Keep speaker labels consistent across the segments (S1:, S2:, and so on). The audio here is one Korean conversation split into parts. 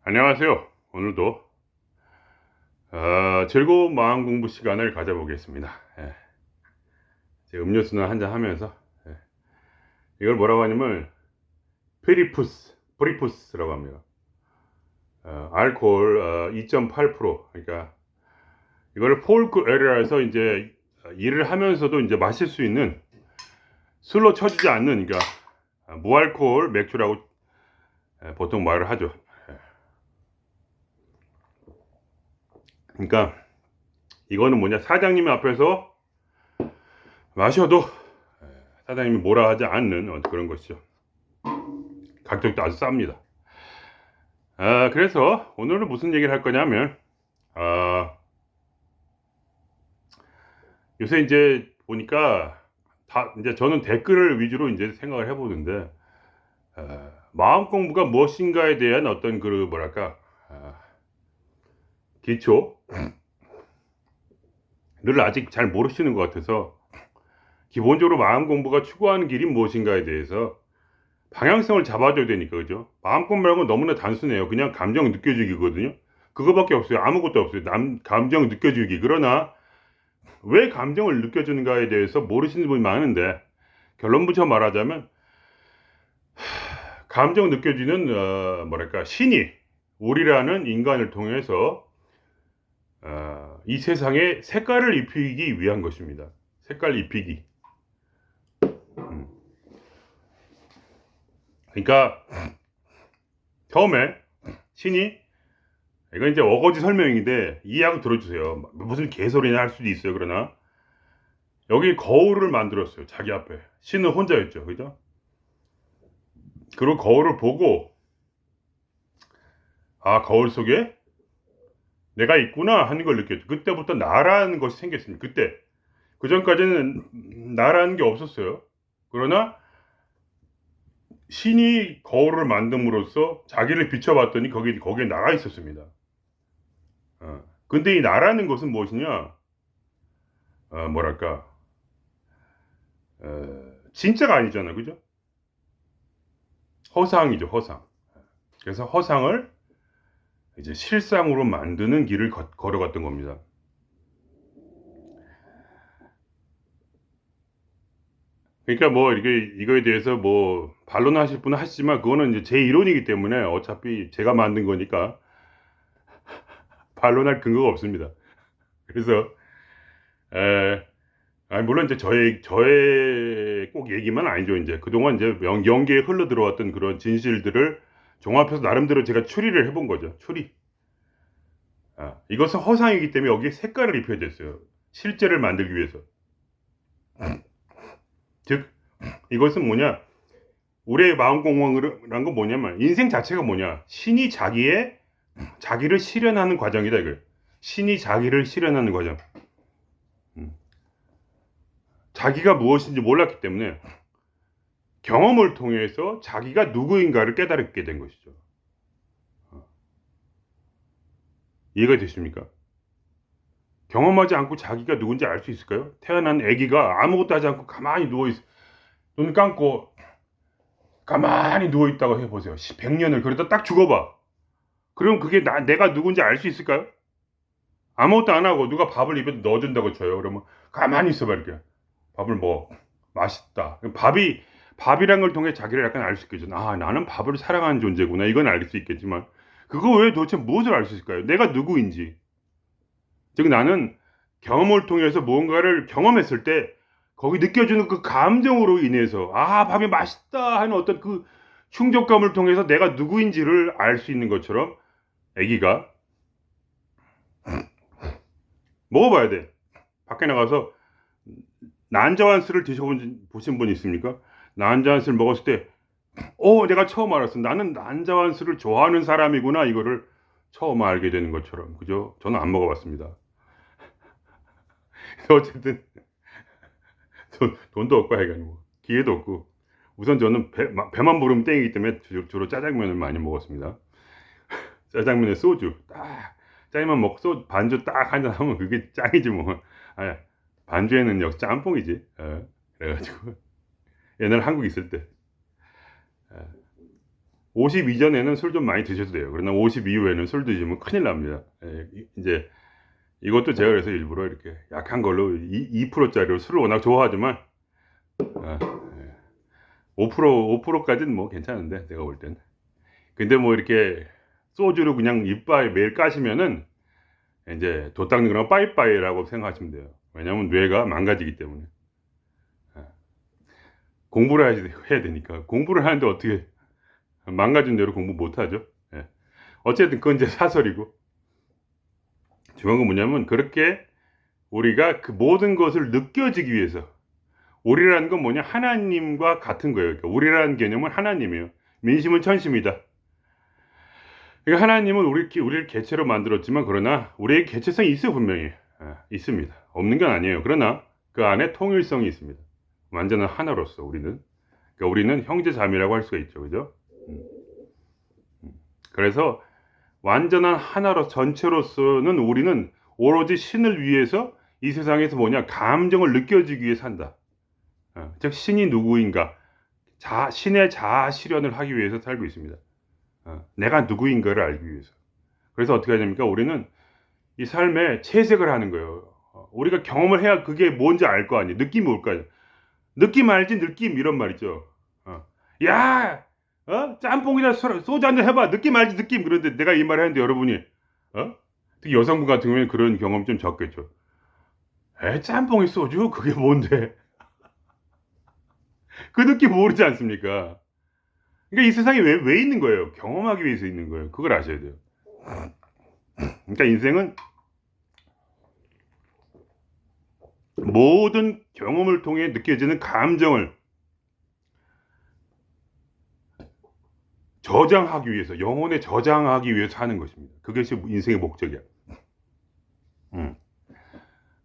S1: 안녕하세요. 오늘도 즐거운 마음 공부 시간을 가져보겠습니다. 예, 제 음료수는 한잔 하면서 이걸 뭐라고 하냐면 프리푸스라고 합니다. 알코올 2.8%. 그러니까 이거를 폴크 에라에서 이제 일을 하면서도 이제 마실 수 있는 술로 쳐지지 않는, 그러니까 무알코올 맥주라고 보통 말을 하죠. 예, 그러니까 이거는 뭐냐, 사장님 앞에서 마셔도 사장님이 뭐라 하지 않는 그런 것이죠. 가격도 아주 쌉니다. 그래서 오늘은 무슨 얘기를 할 거냐면, 아, 요새 이제 보니까 다 이제 저는 댓글을 위주로 이제 생각을 해보는데, 마음 공부가 무엇인가에 대한 어떤 그 뭐랄까, 아, 기초를 아직 잘 모르시는 것 같아서, 기본적으로 마음 공부가 추구하는 길이 무엇인가에 대해서 방향성을 잡아줘야 되니까, 그죠? 마음 공부라는 건 너무나 단순해요. 그냥 감정 느껴주기거든요. 그거밖에 없어요. 아무것도 없어요. 감정 느껴주기. 그러나 왜 감정을 느껴주는가에 대해서 모르시는 분이 많은데, 결론부터 말하자면 감정 느껴지는 뭐랄까, 신이 우리라는 인간을 통해서 이 세상에 색깔을 입히기 위한 것입니다. 색깔 입히기. 음. 그러니까 처음에 신이, 이건 이제 어거지 설명인데 이해하고 들어주세요. 무슨 개소리나 할 수도 있어요. 그러나 여기 거울을 만들었어요. 자기 앞에. 신은 혼자였죠. 그죠? 그리고 거울을 보고, 거울 속에 내가 있구나 하는 걸 느꼈죠. 그때부터 나라는 것이 생겼습니다. 그때. 그 전까지는 나라는 게 없었어요. 그러나 신이 거울을 만듦으로써 자기를 비춰봤더니 거기에 나가 있었습니다. 근데 이 나라는 것은 무엇이냐? 뭐랄까, 진짜가 아니잖아요. 그죠? 허상이죠, 허상. 그래서 허상을 이제 실상으로 만드는 길을 걸어갔던 겁니다. 그러니까 뭐 이거에 대해서 뭐 반론하실 분은 하시지만, 그거는 이제 제 이론이기 때문에 어차피 제가 만든 거니까 반론할 근거가 없습니다. 그래서 에, 물론 이제 저의 꼭 얘기만 아니죠. 이제 그동안 이제 연계에 흘러 들어왔던 그런 진실들을 종합해서 나름대로 제가 추리를 해본 거죠. 추리. 이것은 허상이기 때문에 여기에 색깔을 입혀야 됐어요. 실제를 만들기 위해서. 즉, 이것은 뭐냐? 우리의 마음 공부란 건 뭐냐면, 인생 자체가 뭐냐? 신이 자기를 실현하는 과정이다, 이거예요. 신이 자기를 실현하는 과정. 음. 자기가 무엇인지 몰랐기 때문에 경험을 통해서 자기가 누구인가를 깨달게 된 것이죠. 이해가 되십니까? 경험하지 않고 자기가 누군지 알 수 있을까요? 태어난 아기가 아무것도 하지 않고 가만히 눈 감고 가만히 누워있다고 해보세요. 100년을. 그러다 딱 죽어봐. 그럼 그게 내가 누군지 알 수 있을까요? 아무것도 안 하고 누가 밥을 입에 넣어준다고 쳐요. 그러면 가만히 있어봐, 이렇게. 밥을 뭐, 맛있다. 밥이란 걸 통해 자기를 약간 알 수 있겠죠. 나는 밥을 사랑하는 존재구나. 이건 알 수 있겠지만, 그거 외에 도대체 무엇을 알 수 있을까요? 내가 누구인지. 즉, 나는 경험을 통해서 무언가를 경험했을 때, 거기 느껴지는 그 감정으로 인해서, 밥이 맛있다 하는 어떤 그 충족감을 통해서 내가 누구인지를 알 수 있는 것처럼, 아기가 먹어봐야 돼. 밖에 나가서 난자완스를 보신 분 있습니까? 난자완스를 먹었을 때, 내가 처음 알았어. 나는 난자완스를 좋아하는 사람이구나. 이거를 처음 알게 되는 것처럼. 그죠? 저는 안 먹어봤습니다. 어쨌든, 돈도 없고 해가지고, 기회도 없고. 우선 저는 배만 부르면 땡이기 때문에 주로 짜장면을 많이 먹었습니다. 짜장면에 소주. 짜장면 먹고 반주 딱 한잔 하면 그게 짱이지 뭐. 반주에는 역시 짬뽕이지. 그래가지고. 옛날 한국 있을 때. 50 이전에는 술 좀 많이 드셔도 돼요. 그러나 50 이후에는 술 드시면 큰일 납니다. 예, 이제 이것도 제가 그래서 일부러 이렇게 약한 걸로 2%짜리로 술을 워낙 좋아하지만 5%까지는 뭐 괜찮은데 내가 볼 때는. 근데 뭐 이렇게 소주를 그냥 이빨 매일 까시면은 이제 도 닦는 거랑 빠이빠이라고 생각하시면 돼요. 왜냐하면 뇌가 망가지기 때문에. 공부를 해야 되니까. 공부를 하는데 어떻게 망가진 대로 공부 못 하죠. 예. 어쨌든 그건 이제 사설이고. 중요한 건 뭐냐면 그렇게 우리가 그 모든 것을 느껴지기 위해서 우리라는 건 뭐냐? 하나님과 같은 거예요. 그러니까 우리라는 개념은 하나님이에요. 민심은 천심이다. 그러니까 하나님은 우리를 개체로 만들었지만 그러나 우리의 개체성이 있어요. 분명히. 있습니다. 없는 건 아니에요. 그러나 그 안에 통일성이 있습니다. 완전한 하나로서 우리는. 그러니까 우리는 형제자매라고 할 수가 있죠. 그죠? 그래서 완전한 하나로 전체로서는 우리는 오로지 신을 위해서 이 세상에서 뭐냐? 감정을 느껴지기 위해 산다. 즉 신이 누구인가? 신의 자아 실현을 하기 위해서 살고 있습니다. 내가 누구인가를 알기 위해서. 그래서 어떻게 하냐니까 우리는 이 삶에 채색을 하는 거예요. 우리가 경험을 해야 그게 뭔지 알 거 아니에요. 느낌이 올 거 아니에요. 느낌 알지? 느낌 이런 말이죠. 야, 짬뽕이나 소주 한잔 해봐. 느낌 알지? 느낌. 그런데 내가 이 말을 하는데 여러분이 특히 여성분 같은 경우에는 그런 경험 좀 적겠죠. 짬뽕이 소주? 그게 뭔데? 그 느낌 모르지 않습니까? 그러니까 이 세상에 왜 있는 거예요? 경험하기 위해서 있는 거예요. 그걸 아셔야 돼요. 그러니까 인생은 모든 경험을 통해 느껴지는 감정을 저장하기 위해서, 영혼에 저장하기 위해서 하는 것입니다. 그것이 인생의 목적이야.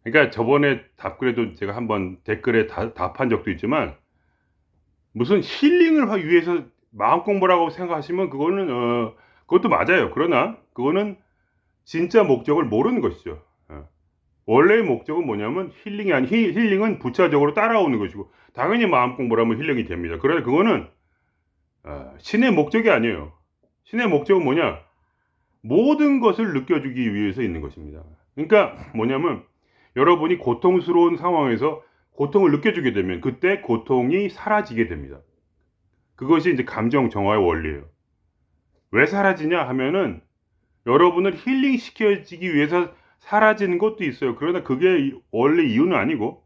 S1: 그러니까 저번에 답글에도 제가 한번 댓글에 답한 적도 있지만 무슨 힐링을 하기 위해서 마음 공부라고 생각하시면 그거는 그것도 맞아요. 그러나 그거는 진짜 목적을 모르는 것이죠. 원래의 목적은 뭐냐면 힐링이 아니 힐링은 부차적으로 따라오는 것이고 당연히 마음 공부를 하면 힐링이 됩니다. 그러나 그거는 신의 목적이 아니에요. 신의 목적은 뭐냐? 모든 것을 느껴주기 위해서 있는 것입니다. 그러니까 뭐냐면 여러분이 고통스러운 상황에서 고통을 느껴주게 되면 그때 고통이 사라지게 됩니다. 그것이 이제 감정 정화의 원리예요. 왜 사라지냐 하면은 여러분을 힐링시켜지기 위해서 사라지는 것도 있어요. 그러나 그게 원래 이유는 아니고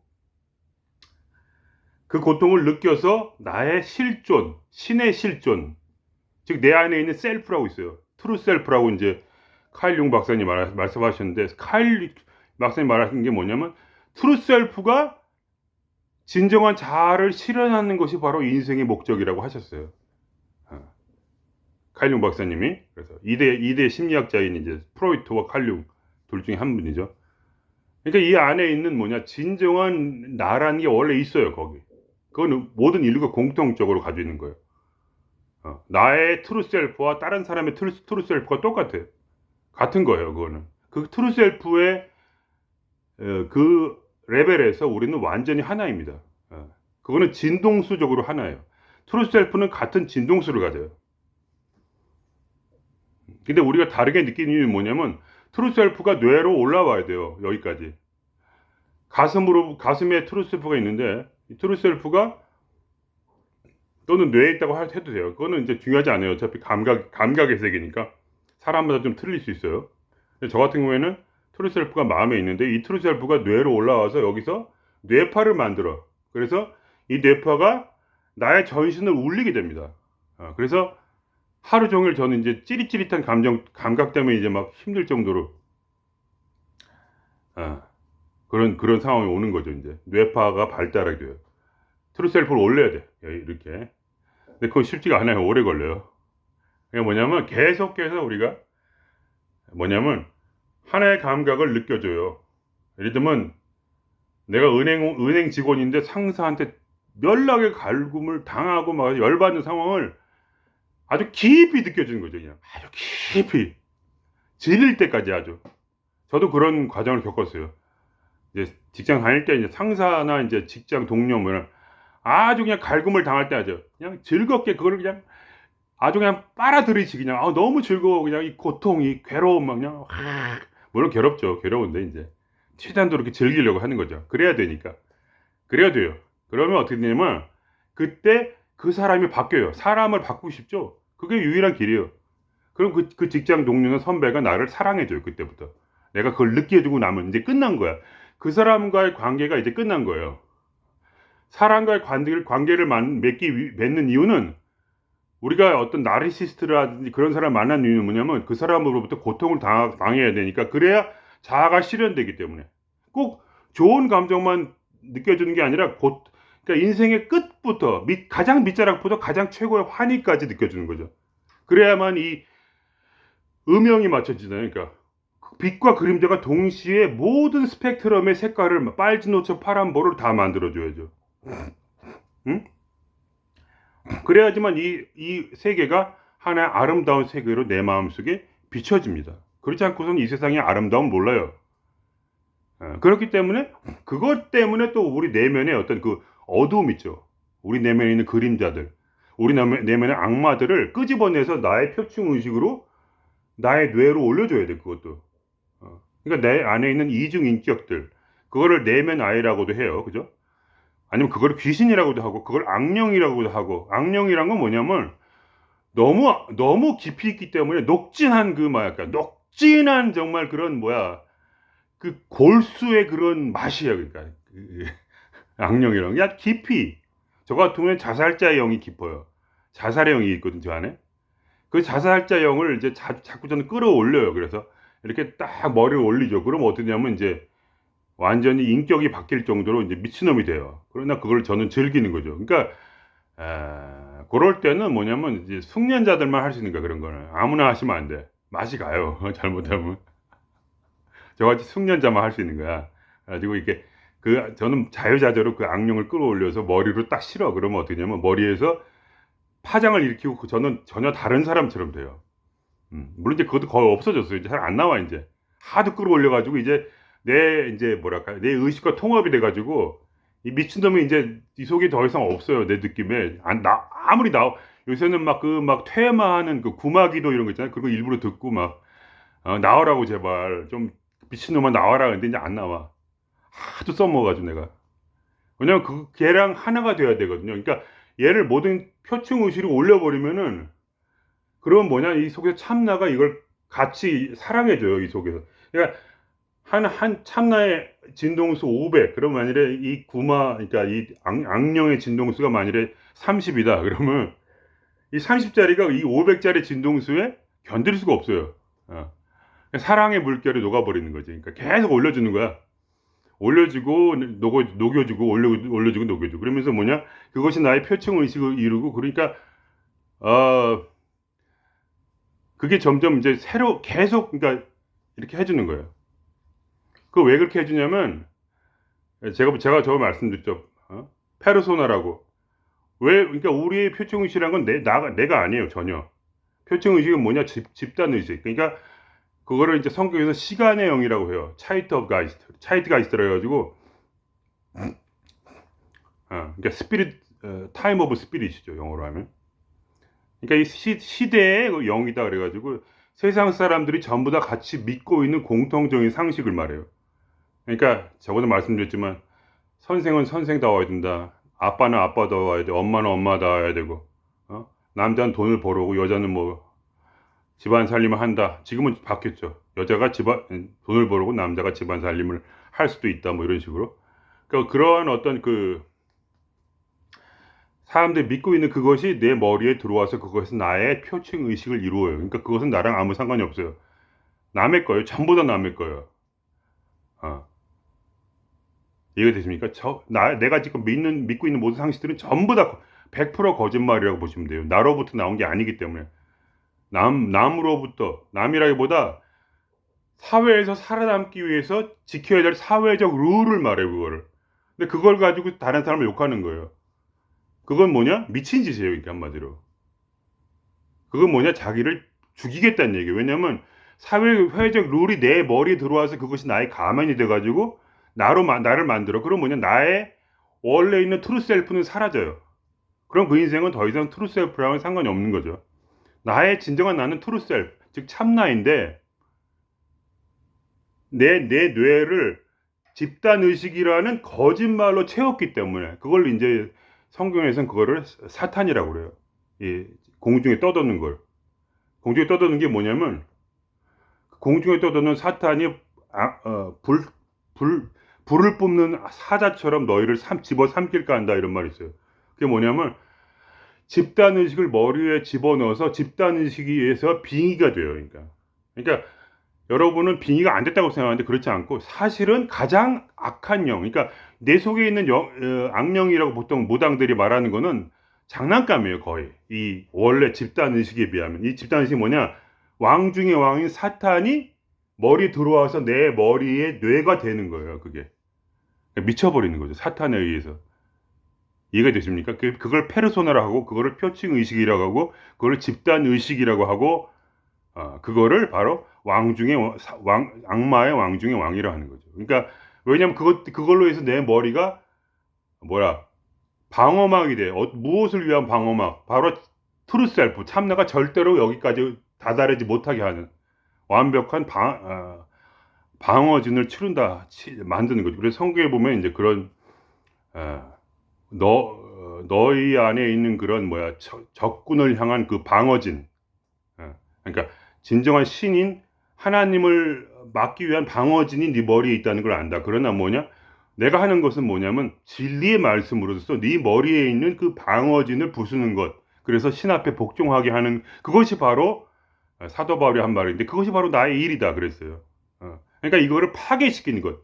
S1: 그 고통을 느껴서 나의 실존, 신의 실존, 즉 내 안에 있는 셀프라고 있어요. 트루 셀프라고 이제 카일 융 박사님 말씀하셨는데 카일 박사님 말하신 게 뭐냐면 트루 셀프가 진정한 자아를 실현하는 것이 바로 인생의 목적이라고 하셨어요. 칼 융 박사님이. 그래서 2대 심리학자인 이제 프로이트와 칼 융 둘 중에 한 분이죠. 그러니까 이 안에 있는 뭐냐 진정한 나라는 게 원래 있어요. 거기. 그건 모든 인류가 공통적으로 가지고 있는 거예요. 나의 트루 셀프와 다른 사람의 트루 셀프가 똑같아요. 같은 거예요. 그거는. 그 트루 셀프의 그 레벨에서 우리는 완전히 하나입니다. 그거는 진동수적으로 하나예요. 트루 셀프는 같은 진동수를 가져요. 근데 우리가 다르게 느끼는 이유는 뭐냐면 트루 셀프가 뇌로 올라와야 돼요. 여기까지. 가슴에 트루 셀프가 있는데 이 트루 셀프가 또는 뇌에 있다고 해도 돼요. 그거는 이제 중요하지 않아요. 어차피 감각의 세계니까 사람마다 좀 틀릴 수 있어요. 근데 저 같은 경우에는 트루 셀프가 마음에 있는데 이 트루 셀프가 뇌로 올라와서 여기서 뇌파를 만들어. 그래서 이 뇌파가 나의 전신을 울리게 됩니다. 그래서 하루 종일 저는 이제 찌릿찌릿한 감각 때문에 이제 막 힘들 정도로 그런 상황이 오는 거죠. 이제 뇌파가 발달하게 돼요. 트루셀프를 올려야 돼. 이렇게. 근데 그건 쉽지가 않아요. 오래 걸려요. 그게 뭐냐면 계속해서 우리가 뭐냐면 하나의 감각을 느껴줘요. 예를 들면 내가 은행 직원인데 상사한테 연락의 갈굼을 당하고 막 열받는 상황을 아주 깊이 느껴지는 거죠. 그냥 아주 깊이 질릴 때까지 아주. 저도 그런 과정을 겪었어요. 이제 직장 다닐 때 이제 상사나 이제 직장 동료 뭐는 아주 그냥 갈굼을 당할 때 하죠. 그냥 즐겁게 그걸 그냥 아주 그냥 빨아들이지 그냥 너무 즐거워 그냥 이 고통 이 괴로움 막 그냥 물론 괴롭죠. 괴로운데 이제 최대한도 이렇게 즐기려고 하는 거죠. 그래야 되니까. 그래야 돼요. 그러면 어떻게 되냐면 그때 그 사람이 바뀌어요. 사람을 바꾸고 싶죠. 그게 유일한 길이에요. 그럼 그 직장 동료나 선배가 나를 사랑해줘요. 그때부터. 내가 그걸 느껴주고 나면 이제 끝난 거야. 그 사람과의 관계가 이제 끝난 거예요. 사람과의 관계를 맺는 이유는 우리가 어떤 나르시스트라든지 그런 사람 만난 이유는 뭐냐면 그 사람으로부터 고통을 당해야 되니까 그래야 자아가 실현되기 때문에 꼭 좋은 감정만 느껴주는 게 아니라 그러니까 인생의 끝부터 가장 밑자락부터 가장 최고의 환희까지 느껴주는 거죠. 그래야만 이 음영이 맞춰지잖아요. 그러니까 빛과 그림자가 동시에 모든 스펙트럼의 색깔을 빨주노초 파란보를 다 만들어줘야죠. 응? 그래야지만 이 세계가 하나의 아름다운 세계로 내 마음속에 비춰집니다. 그렇지 않고서는 이 세상의 아름다움 몰라요. 그렇기 때문에 그것 때문에 또 우리 내면에 어떤 그 어두움 있죠. 우리 내면에 있는 그림자들, 우리 내면의 악마들을 끄집어내서 나의 표층 의식으로 나의 뇌로 올려줘야 돼. 그것도. 그러니까 내 안에 있는 이중 인격들, 그거를 내면 아이라고도 해요. 그죠? 아니면 그걸 귀신이라고도 하고 그걸 악령이라고도 하고 악령이란 건 뭐냐면 너무 깊이 있기 때문에 녹진한 녹진한 정말 그런 그 골수의 그런 맛이에요. 그러니까 악령이란 게 깊이 저 같은 경우는 자살자의 영이 깊어요. 자살의 영이 있거든 저 안에. 그 자살자 영을 이제 자꾸 저는 끌어올려요. 그래서 이렇게 딱 머리를 올리죠. 그럼 어떻게 되냐면 이제 완전히 인격이 바뀔 정도로 이제 미친놈이 돼요. 그러나 그걸 저는 즐기는 거죠. 그러니까 그럴 때는 뭐냐면 이제 숙련자들만 할 수 있는 거야. 그런 거는 아무나 하시면 안 돼. 맛이 가요. 잘못하면 저같이 숙련자만 할 수 있는 거야. 가지고 이렇게 저는 자유자재로 그 악령을 끌어올려서 머리로 딱 실어. 그러면 어떻게 되냐면 머리에서 파장을 일으키고 저는 전혀 다른 사람처럼 돼요. 물론 이제 그것도 거의 없어졌어요. 이제 잘 안 나와 이제 하도 끌어올려가지고 이제 이제 뭐랄까 내 의식과 통합이 돼가지고 이 미친놈이 이제 이 속에 더 이상 없어요. 내 느낌에 아무리 요새는 막 퇴마하는 그 구마기도 이런 거 있잖아요. 그거 일부러 듣고 나와라고 제발 좀 미친놈아 나와라. 근데 이제 안 나와. 하도 써먹어가지고 내가. 왜냐면 걔랑 하나가 돼야 되거든요. 그러니까 얘를 모든 표층 의식으로 올려버리면은 그럼 이 속에서 참나가 이걸 같이 사랑해줘요. 이 속에서. 그러니까 한 참나의 진동수 500. 그럼 만일에 그러니까 이 악령의 진동수가 만일에 30이다. 그러면 이 30짜리가 이 500짜리 진동수에 견딜 수가 없어요. 사랑의 물결이 녹아버리는 거지. 그러니까 계속 올려주는 거야. 올려주고 녹여주고 올려주고 녹여주고 그러면서 그것이 나의 표층 의식을 이루고 그러니까 그게 점점 이제 계속 그러니까 이렇게 해주는 거예요. 그 왜 그렇게 해주냐면 제가 저거 말씀드렸죠. 페르소나라고. 그러니까 우리의 표층 의식이란 건 내가 아니에요 전혀. 표층 의식은 뭐냐 집단 의식. 그러니까 그거를 이제 성경에서 시간의 영이라고 해요. 차이트가이스트라 해가지고 그러니까 스피릿 타임 오브 스피릿이죠 영어로 하면. 그러니까 이 시대의 영이다 그래가지고 세상 사람들이 전부 다 같이 믿고 있는 공통적인 상식을 말해요. 그러니까 저번에 말씀드렸지만 선생은 선생다워야 된다. 아빠는 아빠다워야 돼. 엄마는 엄마다워야 되고 남자는 돈을 벌어오고 여자는 집안 살림을 한다. 지금은 바뀌었죠. 여자가 돈을 벌고 남자가 집안 살림을 할 수도 있다. 이런 식으로. 그러니까 그러한 어떤 사람들이 믿고 있는 그것이 내 머리에 들어와서 그것은 나의 표층 의식을 이루어요. 그러니까 그것은 나랑 아무 상관이 없어요. 남의 거예요. 전부 다 남의 거예요. 이해가 되십니까? 내가 지금 믿고 있는 모든 상식들은 전부 다 100% 거짓말이라고 보시면 돼요. 나로부터 나온 게 아니기 때문에. 남이라기보다 사회에서 살아남기 위해서 지켜야 될 사회적 룰을 말해요, 그거를. 근데 그걸 가지고 다른 사람을 욕하는 거예요. 그건 미친 짓이에요, 이게 한마디로. 그건 자기를 죽이겠다는 얘기예요. 왜냐면 사회적 룰이 내 머리에 들어와서 그것이 나의 가면이 돼가지고 나를 만들어. 그럼 나의 원래 있는 트루 셀프는 사라져요. 그럼 그 인생은 더 이상 트루 셀프랑은 상관이 없는 거죠. 나의 진정한 나는 트루 셀프, 즉 참나인데 내 뇌를 집단의식이라는 거짓말로 채웠기 때문에 그걸 이제 성경에서는 그거를 사탄이라고 그래요. 이 공중에 떠도는 걸. 공중에 떠도는 게 뭐냐면 공중에 떠도는 사탄이 불, 불을 뿜는 사자처럼 너희를 집어삼킬까 한다 이런 말이 있어요. 그게 뭐냐면 집단의식을 머리에 집어넣어서 집단의식에서 빙의가 돼요. 그러니까 여러분은 빙의가 안 됐다고 생각하는데 그렇지 않고 사실은 가장 악한 영, 그러니까 내 속에 있는 악령이라고 보통 무당들이 말하는 거는 장난감이에요, 거의. 이 원래 집단의식에 비하면. 이 집단의식이 뭐냐? 왕 중의 왕인 사탄이 머리 들어와서 내 머리에 뇌가 되는 거예요, 그게. 그러니까 미쳐버리는 거죠, 사탄에 의해서. 이해가 되십니까? 그걸 페르소나라고 하고, 그거를 표층의식이라고 하고, 그걸 집단의식이라고 하고, 그거를 바로 왕 중의 악마의 왕 중의 왕이라 하는 거죠. 그러니까 왜냐면 그걸로 해서 내 머리가 뭐야 방어막이 돼. 무엇을 위한 방어막? 바로 트루셀프 참나가 절대로 여기까지 다다르지 못하게 하는 완벽한 방어진을 만드는 거죠. 그래서 성경에 보면 이제 그런 어, 너희 안에 있는 그런 적군을 향한 그 방어진. 그러니까 진정한 신인 하나님을 막기 위한 방어진이 네 머리에 있다는 걸 안다. 그러나 뭐냐? 내가 하는 것은 뭐냐면 진리의 말씀으로서 네 머리에 있는 그 방어진을 부수는 것. 그래서 신 앞에 복종하게 하는 그것이 바로 사도 바울이 한 말인데 그것이 바로 나의 일이다 그랬어요. 그러니까 이거를 파괴시키는 것.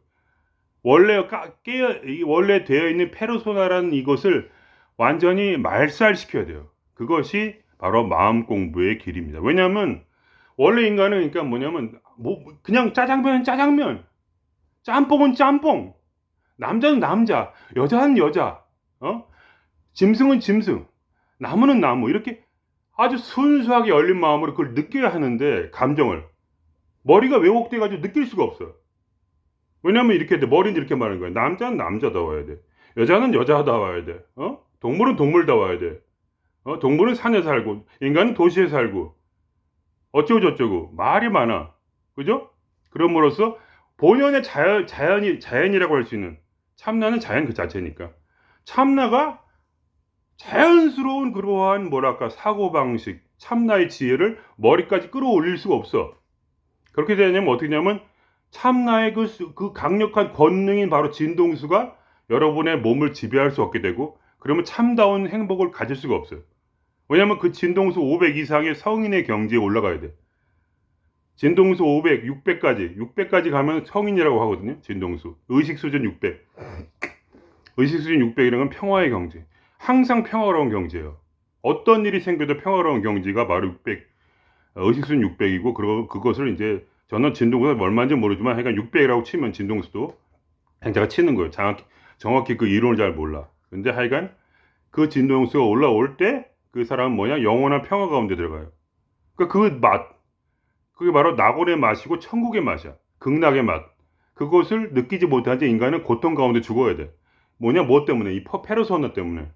S1: 원래 되어 있는 페르소나라는 이것을 완전히 말살시켜야 돼요. 그것이 바로 마음 공부의 길입니다. 왜냐하면 원래 인간은 그러니까 뭐냐면 그냥 짜장면은 짜장면, 짬뽕은 짬뽕, 남자는 남자, 여자는 여자, 짐승은 짐승, 나무는 나무 이렇게 아주 순수하게 열린 마음으로 그걸 느껴야 하는데 감정을 머리가 왜곡돼가지고 느낄 수가 없어요. 왜냐면 이렇게 돼. 머리는 이렇게 말하는 거야. 남자는 남자다워야 돼. 여자는 여자다워야 돼. 동물은 동물다워야 돼. 동물은 산에 살고 인간은 도시에 살고 어쩌고 저쩌고 말이 많아. 그죠? 그럼으로써 본연의 자연이라고 할 수 있는 참나는 자연 그 자체니까. 참나가 자연스러운 그러한 뭐랄까 사고방식, 참나의 지혜를 머리까지 끌어올릴 수가 없어. 그렇게 되냐면 어떻게 되냐면 참나의 그 강력한 권능인 바로 진동수가 여러분의 몸을 지배할 수 없게 되고 그러면 참다운 행복을 가질 수가 없어요. 왜냐면 그 진동수 500 이상의 성인의 경지에 올라가야 돼. 진동수 500, 600까지 가면 성인이라고 하거든요. 진동수. 의식 수준 600. 의식 수준 600이라는 건 평화의 경지. 항상 평화로운 경지예요. 어떤 일이 생겨도 평화로운 경지가 바로 600, 의식 수준 600이고 그것을 이제 저는 진동수가 얼마인지 모르지만 하여간 600이라고 치면 진동수도 제가 치는 거예요. 정확히 그 이론을 잘 몰라. 근데 하여간 그 진동수가 올라올 때 그 사람은 뭐냐? 영원한 평화 가운데 들어가요. 그러니까 그게 바로 낙원의 맛이고 천국의 맛이야. 극락의 맛. 그것을 느끼지 못한 채 인간은 고통 가운데 죽어야 돼. 뭐냐? 뭐 때문에? 이 페르소나 때문에.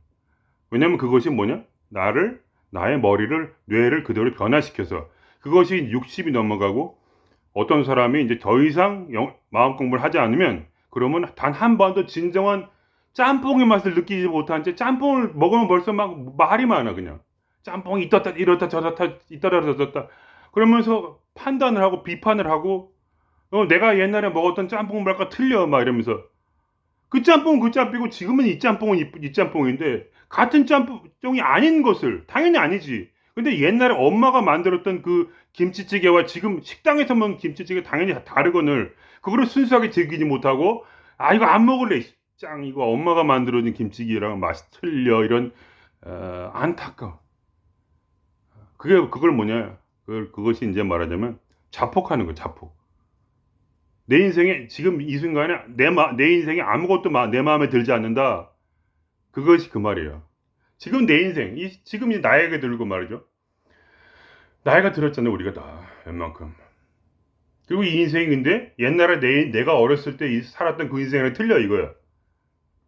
S1: 왜냐면 그것이 뭐냐? 나의 머리를, 뇌를 그대로 변화시켜서 그것이 60이 넘어가고 어떤 사람이 이제 더 이상 마음 공부를 하지 않으면 그러면 단 한 번도 진정한 짬뽕의 맛을 느끼지 못한 채 짬뽕을 먹으면 벌써 막 말이 많아 그냥. 짬뽕이 이렇다 저렇다 있다라 저렇다 그러면서 판단을 하고 비판을 하고 내가 옛날에 먹었던 짬뽕 말과 틀려 막 이러면서 그 짬뽕은 그 짬뽕이고 지금은 이 짬뽕은 이 짬뽕인데 같은 짬뽕이 아닌 것을 당연히 아니지. 근데 옛날에 엄마가 만들었던 그 김치찌개와 지금 식당에서 먹는 김치찌개 당연히 다르거늘 그거를 순수하게 즐기지 못하고 이거 안 먹을래 짱 이거 엄마가 만들어준 김치찌개랑 맛이 틀려 이런 안타까워. 그걸 뭐냐 그것이 이제 말하자면 자폭하는 거 자폭. 내 인생에 지금 이 순간에 내 인생에 아무것도 내 마음에 들지 않는다. 그것이 그 말이에요. 지금 내 인생, 지금 이 나이가 들고 말이죠. 나이가 들었잖아요, 우리가 다 웬만큼. 그리고 이 인생이 근데 옛날에 내가 어렸을 때 살았던 그 인생이랑 틀려 이거야.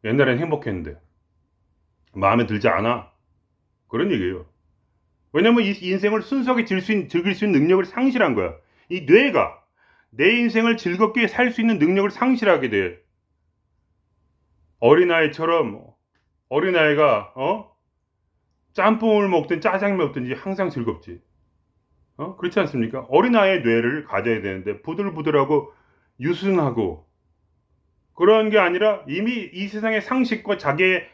S1: 옛날엔 행복했는데 마음에 들지 않아. 그런 얘기예요. 왜냐면 이 인생을 순수하게 즐길 수 있는 능력을 상실한 거야. 이 뇌가 내 인생을 즐겁게 살 수 있는 능력을 상실하게 돼. 어린아이처럼 어린아이가 짬뽕을 먹든 짜장면 먹든지 항상 즐겁지. 그렇지 않습니까? 어린아이의 뇌를 가져야 되는데 부들부들하고 유순하고 그런 게 아니라 이미 이 세상의 상식과 자기의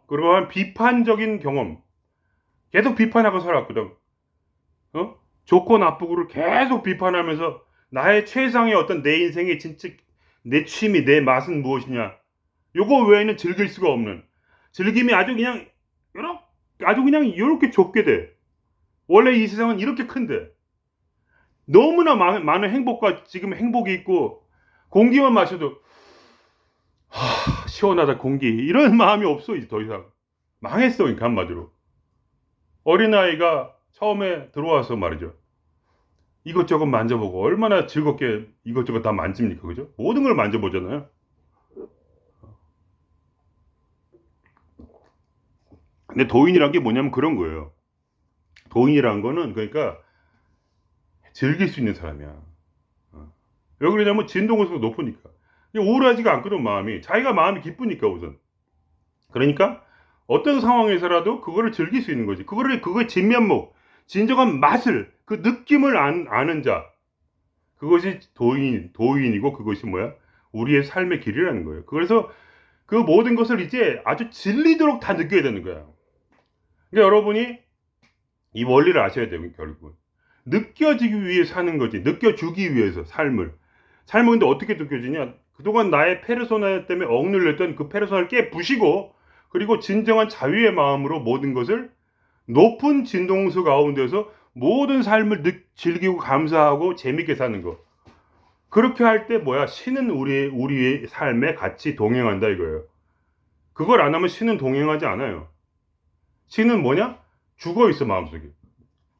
S1: 그러한 비판적인 경험 계속 비판하고 살았거든. 좋고 나쁘고를 계속 비판하면서 나의 최상의 어떤 내 인생의 진짜 내 취미, 내 맛은 무엇이냐? 요거 외에는 즐길 수가 없는 즐김이 아주 그냥 요렇게 아주 그냥 요렇게 좁게 돼. 원래 이 세상은 이렇게 큰데 너무나 많은 행복과 지금 행복이 있고 공기만 마셔도 시원하다 공기 이런 마음이 없어 이제 더 이상 망했어 그러니까 한마디로 어린아이가 처음에 들어와서 말이죠 이것저것 만져보고 얼마나 즐겁게 이것저것 다 만집니까 그죠 모든 걸 만져보잖아요 근데 도인이란 게 뭐냐면 그런 거예요 도인이란 거는 그러니까 즐길 수 있는 사람이야 왜 그러냐면 진동호수가 높으니까 우울하지가 않거든 마음이 자기가 마음이 기쁘니까 우선 그러니까 어떤 상황에서라도 그거를 즐길 수 있는 거지. 그거의 진면목, 진정한 맛을, 그 느낌을 아는 자. 그것이 도인이고 그것이 뭐야? 우리의 삶의 길이라는 거예요. 그래서 그 모든 것을 이제 아주 질리도록 다 느껴야 되는 거야. 그러니까 여러분이 이 원리를 아셔야 돼요, 결국은. 느껴지기 위해 사는 거지. 느껴주기 위해서 삶을. 삶은 근데 어떻게 느껴지냐? 그동안 나의 페르소나 때문에 억눌렸던 그 페르소나를 깨부시고 그리고 진정한 자유의 마음으로 모든 것을 높은 진동수 가운데서 모든 삶을 즐기고 감사하고 재밌게 사는 거. 그렇게 할 때 뭐야? 신은 우리의 삶에 같이 동행한다 이거예요. 그걸 안 하면 신은 동행하지 않아요. 신은 뭐냐? 죽어 있어 마음속에.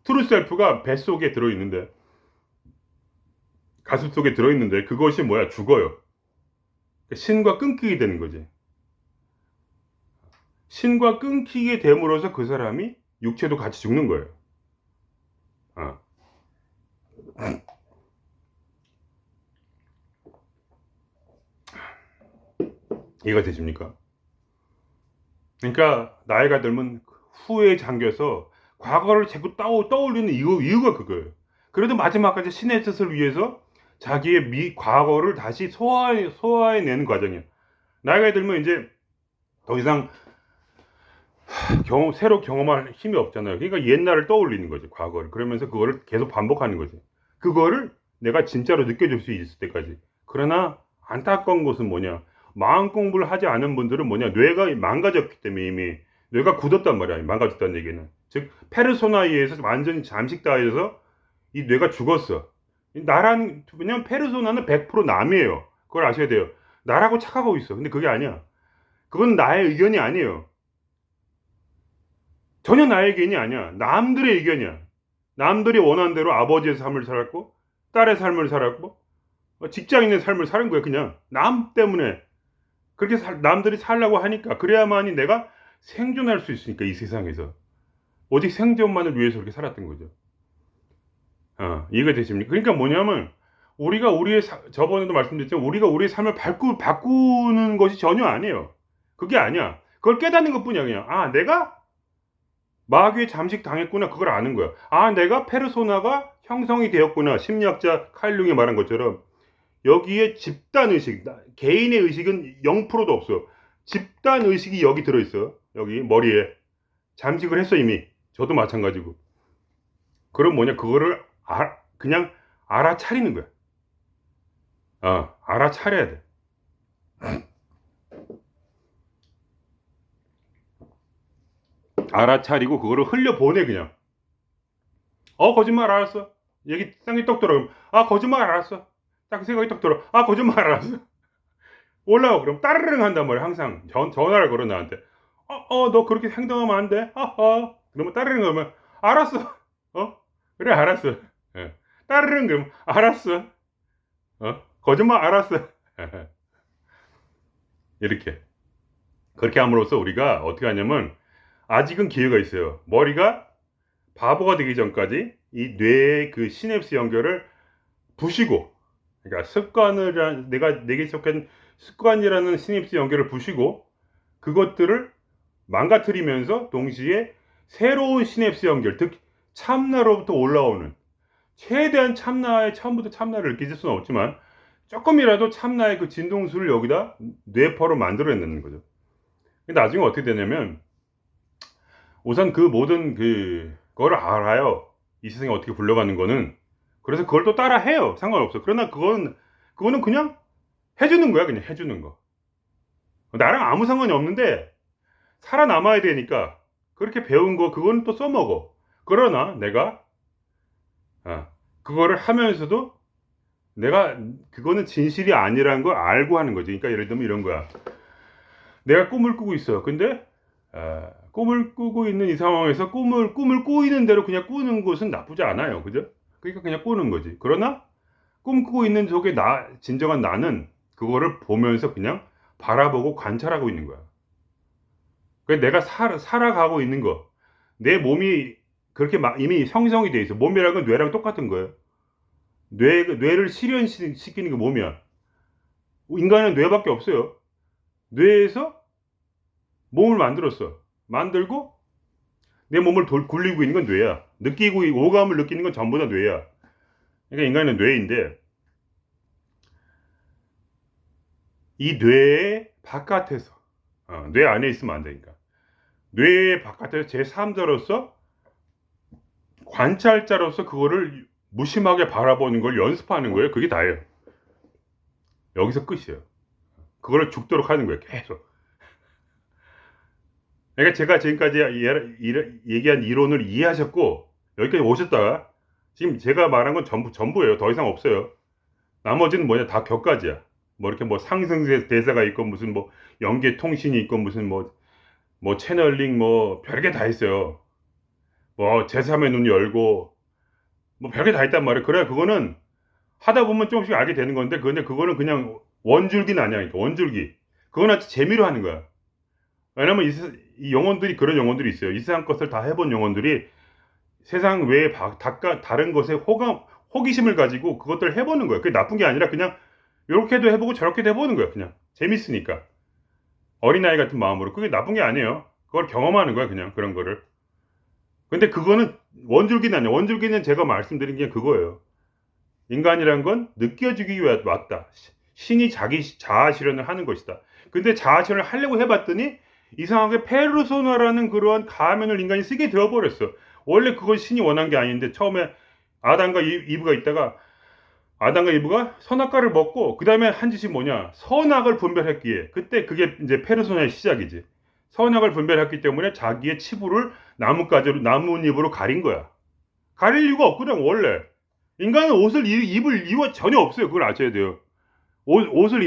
S1: 트루셀프가 뱃속에 들어있는데 가슴 속에 들어있는데 그것이 뭐야? 죽어요. 신과 끊기게 되는 거지. 신과 끊기게 됨으로써 그 사람이 육체도 같이 죽는 거예요. 이해가 되십니까? 그러니까 나이가 들면 후회에 잠겨서 과거를 자꾸 떠올리는 이유가 그거예요. 그래도 마지막까지 신의 뜻을 위해서 자기의 과거를 다시 소화해내는 과정이에요. 나이가 들면 이제 더 이상 새로 경험할 힘이 없잖아요. 그러니까 옛날을 떠올리는 거죠. 과거를. 그러면서 그거를 계속 반복하는 거죠. 그거를 내가 진짜로 느껴줄 수 있을 때까지. 그러나 안타까운 것은 뭐냐. 마음 공부를 하지 않은 분들은 뭐냐. 뇌가 망가졌기 때문에 이미 뇌가 굳었단 말이야. 망가졌다는 얘기는. 즉 페르소나에 의해서 완전히 잠식당해서 이 뇌가 죽었어. 왜냐면 페르소나는 100% 남이에요. 그걸 아셔야 돼요. 나라고 착각하고 있어. 근데 그게 아니야. 그건 나의 의견이 아니에요. 전혀 나의 의견이 아니야. 남들의 의견이야. 남들이 원하는 대로 아버지의 삶을 살았고 딸의 삶을 살았고 직장인의 삶을 사는 거야. 그냥 남 때문에 그렇게 남들이 살라고 하니까 그래야만이 내가 생존할 수 있으니까 이 세상에서 오직 생존만을 위해서 그렇게 살았던 거죠. 이해가 되십니까? 그러니까 뭐냐면 우리가 저번에도 말씀드렸지만 우리가 우리의 삶을 바꾸는 것이 전혀 아니에요. 그게 아니야. 그걸 깨닫는 것뿐이야. 그냥 내가 마귀에 잠식당했구나. 그걸 아는 거야. 내가 페르소나가 형성이 되었구나. 심리학자 칼 융이 말한 것처럼 여기에 집단의식, 개인의 의식은 0%도 없어. 집단의식이 여기 들어있어. 여기 머리에. 잠식을 했어 이미. 저도 마찬가지고. 그럼 뭐냐. 그거를 그냥 알아차리는 거야. 알아차려야 돼. 알아차리고 그거를 흘려보내 그냥. 거짓말 알았어. 얘기 생각이 똑 들어. 거짓말 알았어. 딱 생각이 똑 들어. 거짓말 알았어. 올라와. 그럼 따르릉 한단 말이야. 항상 전화를 걸어 나한테. 너 그렇게 행동하면 안 돼. 그러면 따르릉 하면 알았어. 그래 알았어. 예. 따르릉 그러면 알았어. 거짓말 알았어. 이렇게. 그렇게 함으로써 우리가 어떻게 하냐면 아직은 기회가 있어요. 머리가 바보가 되기 전까지 이 뇌의 그 시냅스 연결을 부시고, 그러니까 내게 속한 습관이라는 시냅스 연결을 부시고, 그것들을 망가뜨리면서 동시에 새로운 시냅스 연결, 즉 참나로부터 올라오는, 최대한 처음부터 참나를 느끼실 수는 없지만 조금이라도 참나의 그 진동수를 여기다 뇌파로 만들어내는 거죠. 근데 나중에 어떻게 되냐면, 우선 그 모든 그거를 알아요. 이 세상이 어떻게 굴러가는 거는. 그래서 그걸 또 따라 해요. 상관없어. 그러나 그거는 그냥 해주는 거야. 그냥 해주는 거. 나랑 아무 상관이 없는데 살아남아야 되니까 그렇게 배운 거 그거는 또 써먹어. 그러나 내가 그거를 하면서도 내가 그거는 진실이 아니라는 걸 알고 하는 거지. 그러니까 예를 들면 이런 거야. 내가 꿈을 꾸고 있어. 근데 꿈을 꾸고 있는 이 상황에서 꿈을 꾸이는 대로 그냥 꾸는 것은 나쁘지 않아요. 그죠? 그러니까 그냥 꾸는 거지. 그러나 꿈꾸고 있는 속에 진정한 나는 그거를 보면서 그냥 바라보고 관찰하고 있는 거야. 그러니까 내가 살아가고 있는 거. 내 몸이 그렇게 이미 형성이 돼 있어. 몸이라는 건 뇌랑 똑같은 거예요. 뇌를 실현시키는 게 몸이야. 인간은 뇌밖에 없어요. 뇌에서 몸을 만들었어. 만들고 내 몸을 굴리고 있는 건 뇌야. 오감을 느끼는 건 전부 다 뇌야. 그러니까 인간은 뇌인데, 이 뇌의 바깥에서, 뇌 안에 있으면 안 되니까. 뇌의 바깥에서 제3자로서, 관찰자로서 그거를 무심하게 바라보는 걸 연습하는 거예요. 그게 다예요. 여기서 끝이에요. 그거를 죽도록 하는 거예요. 계속. 그러니까 제가 지금까지 얘기한 이론을 이해하셨고, 여기까지 오셨다가, 지금 제가 말한 건 전부예요. 더 이상 없어요. 나머지는 뭐냐, 다 격가지야. 뭐 이렇게 뭐 상승 대사가 있고, 무슨 뭐 연계 통신이 있고, 무슨 뭐 채널링 뭐 별게 다 있어요. 뭐 제3의 눈 열고, 뭐 별게 다 있단 말이에요. 그래, 그거는 하다 보면 조금씩 알게 되는 건데, 근데 그거는 그냥 원줄기는 아니야. 그러니까 원줄기. 그건 아주 재미로 하는 거야. 왜냐면 이 영혼들이 그런 영혼들이 있어요. 이 세상 것을 다 해본 영혼들이 세상 외에 다른 것에 호기심을 가지고 그것들을 해보는 거예요. 그게 나쁜 게 아니라 그냥 이렇게도 해보고 저렇게도 해보는 거예요. 그냥 재밌으니까. 어린아이 같은 마음으로. 그게 나쁜 게 아니에요. 그걸 경험하는 거야. 그냥 그런 거를. 근데 그거는 원줄기는 아니에요. 원줄기는 제가 말씀드린 게 그거예요. 인간이란 건 느껴지기 위해 왔다. 신이 자기 자아 실현을 하는 것이다. 근데 자아 실현을 하려고 해봤더니 이상하게 페르소나라는 그러한 가면을 인간이 쓰게 되어버렸어. 원래 그건 신이 원한 게 아닌데, 처음에 아담과 이브가 있다가 아담과 이브가 선악과를 먹고 그 다음에 한 짓이 뭐냐, 선악을 분별했기에, 그때 그게 이제 페르소나의 시작이지. 선악을 분별했기 때문에 자기의 치부를 나뭇잎으로 가린 거야. 가릴 이유가 없거든. 원래 인간은 옷을 입을 이유가 전혀 없어요. 그걸 아셔야 돼요. 옷을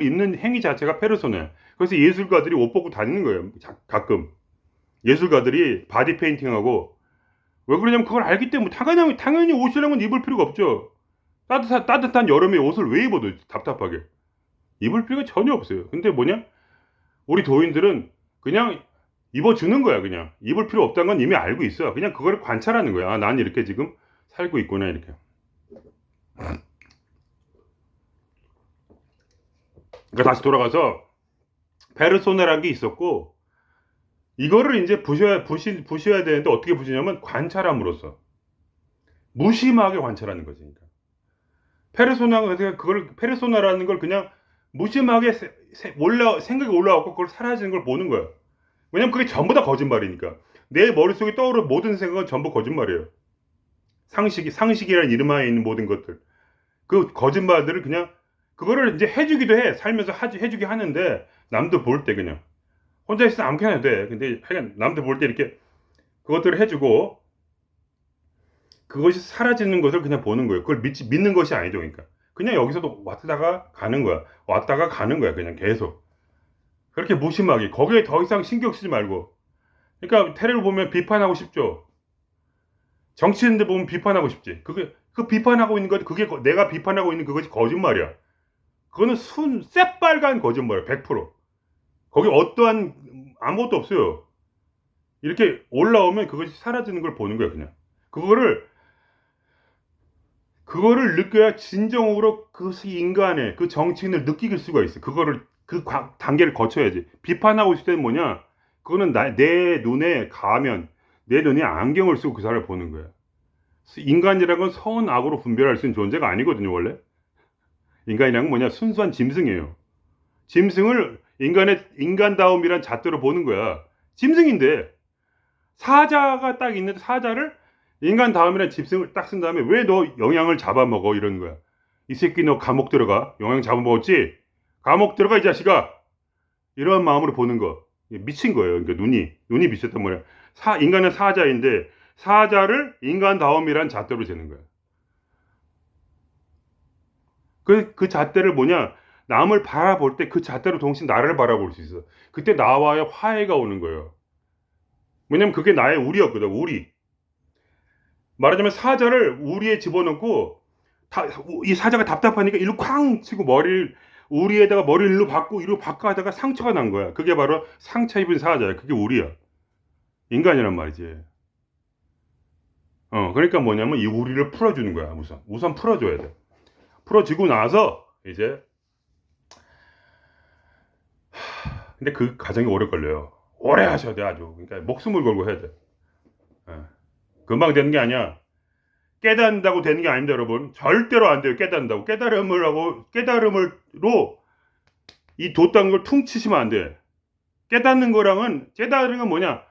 S1: 입는 행위 자체가 페르소나야. 그래서 예술가들이 옷 벗고 다니는 거예요. 가끔 예술가들이 바디 페인팅하고. 왜 그러냐면 그걸 알기 때문에. 당연히 옷이라는 건 입을 필요가 없죠. 따뜻한 여름에 옷을 왜 입어도 답답하게. 입을 필요가 전혀 없어요. 근데 뭐냐, 우리 도인들은 그냥 입어주는 거야. 그냥 입을 필요 없다는 건 이미 알고 있어. 그냥 그걸 관찰하는 거야. 난 이렇게 지금 살고 있구나, 이렇게. 그러니까 다시 돌아가서 페르소나라는 게 있었고, 이거를 이제 부셔야 되는데, 어떻게 부시냐면 관찰함으로써 무심하게 관찰하는 거지. 그러니까 페르소나라는 걸 그냥 무심하게 생각이 올라왔고 그걸 사라지는 걸 보는 거야. 왜냐면 그게 전부 다 거짓말이니까. 내 머릿속에 떠오르는 모든 생각은 전부 거짓말이에요. 상식이라는 이름 하에 있는 모든 것들, 그 거짓말들을 그냥 그거를 이제 해주기도 해. 살면서 해주게 하는데, 남들 볼 때 그냥 혼자 있으면 아무렇게나 해도 돼. 근데 하여간 남들 볼 때 이렇게 그것들을 해주고, 그것이 사라지는 것을 그냥 보는 거예요. 그걸 믿는 것이 아니죠. 그러니까 그냥 여기서도 왔다가 가는 거야. 왔다가 가는 거야. 그냥 계속. 그렇게 무심하게. 거기에 더 이상 신경 쓰지 말고. 그러니까 테러를 보면 비판하고 싶죠. 정치인들 보면 비판하고 싶지. 그 비판하고 있는 것, 내가 비판하고 있는 그것이 거짓말이야. 그거는 새빨간 거짓말이야. 100%. 거기 어떠한 아무것도 없어요. 이렇게 올라오면 그것이 사라지는 걸 보는 거야, 그냥. 그거를 느껴야 진정으로 그 인간의 그 정치인을 느낄 수가 있어. 단계를 거쳐야지. 비판하고 있을 때는 뭐냐? 그거는 내 눈에 가면, 내 눈에 안경을 쓰고 그 사람을 보는 거야. 인간이라는 건 선, 악으로 분별할 수 있는 존재가 아니거든요, 원래. 인간이란 건 뭐냐? 순수한 짐승이에요. 짐승을 인간다움이란 잣대로 보는 거야. 짐승인데, 사자가 딱 있는데, 사자를 인간다움이란 짐승을 딱 쓴 다음에, 왜 너 영양을 잡아먹어? 이러는 거야. 이 새끼 너 감옥 들어가. 영양 잡아먹었지? 감옥 들어가, 이 자식아! 이런 마음으로 보는 거. 미친 거예요. 그러니까 눈이 미쳤단 말이야. 인간은 사자인데, 사자를 인간다움이란 잣대로 재는 거야. 그 잣대를 뭐냐, 남을 바라볼 때 그 잣대로 동시에 나를 바라볼 수 있어. 그때 나와의 화해가 오는 거예요. 왜냐면 그게 나의 우리였거든, 우리. 말하자면 사자를 우리에 집어넣고, 이 사자가 답답하니까 일로 쾅 치고 우리에다가 머리를 일로 바꿔 하다가 상처가 난 거야. 그게 바로 상처 입은 사자야. 그게 우리야. 인간이란 말이지. 그러니까 뭐냐면 이 우리를 풀어주는 거야, 우선 풀어줘야 돼. 풀어주고 나서, 이제, 근데 그 과정이 오래 걸려요. 오래 하셔야 돼, 아주. 그러니까 목숨을 걸고 해야 돼. 금방 되는 게 아니야. 깨닫는다고 되는 게 아닙니다, 여러분. 절대로 안 돼요, 깨닫는다고. 깨달음으로 이 돛단 걸 퉁치시면 안 돼. 깨닫는 건 뭐냐?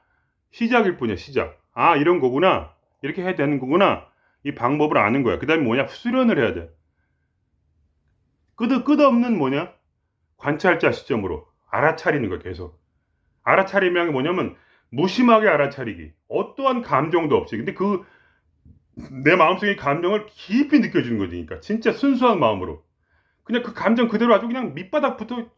S1: 시작일 뿐이야, 시작. 아, 이런 거구나. 이렇게 해야 되는 거구나. 이 방법을 아는 거야. 그 다음에 뭐냐? 수련을 해야 돼. 끝없는 뭐냐? 관찰자 시점으로 알아차리는 거야, 계속. 알아차리면 게 뭐냐면, 무심하게 알아차리기. 어떠한 감정도 없이. 근데 내 마음속의 감정을 깊이 느껴주는 거지. 그러니까 진짜 순수한 마음으로. 그냥 그 감정 그대로 아주 그냥 밑바닥부터,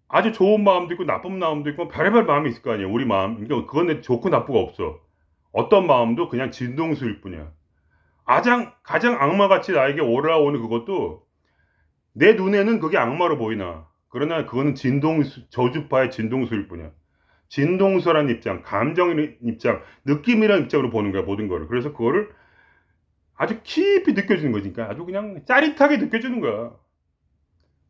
S1: 아주 좋은 마음도 있고, 나쁜 마음도 있고, 별의별 마음이 있을 거 아니야, 우리 마음. 그러니까 그건 좋고 나쁘고 없어. 어떤 마음도 그냥 진동수일 뿐이야. 가장 악마같이 나에게 올라오는 그것도 내 눈에는 그게 악마로 보이나. 그러나 그거는 저주파의 진동수일 뿐이야. 진동수라는 입장, 감정이라는 입장, 느낌이라는 입장으로 보는 거야, 모든 거를. 그래서 그거를 아주 깊이 느껴지는 거니까 아주 그냥 짜릿하게 느껴지는 거야.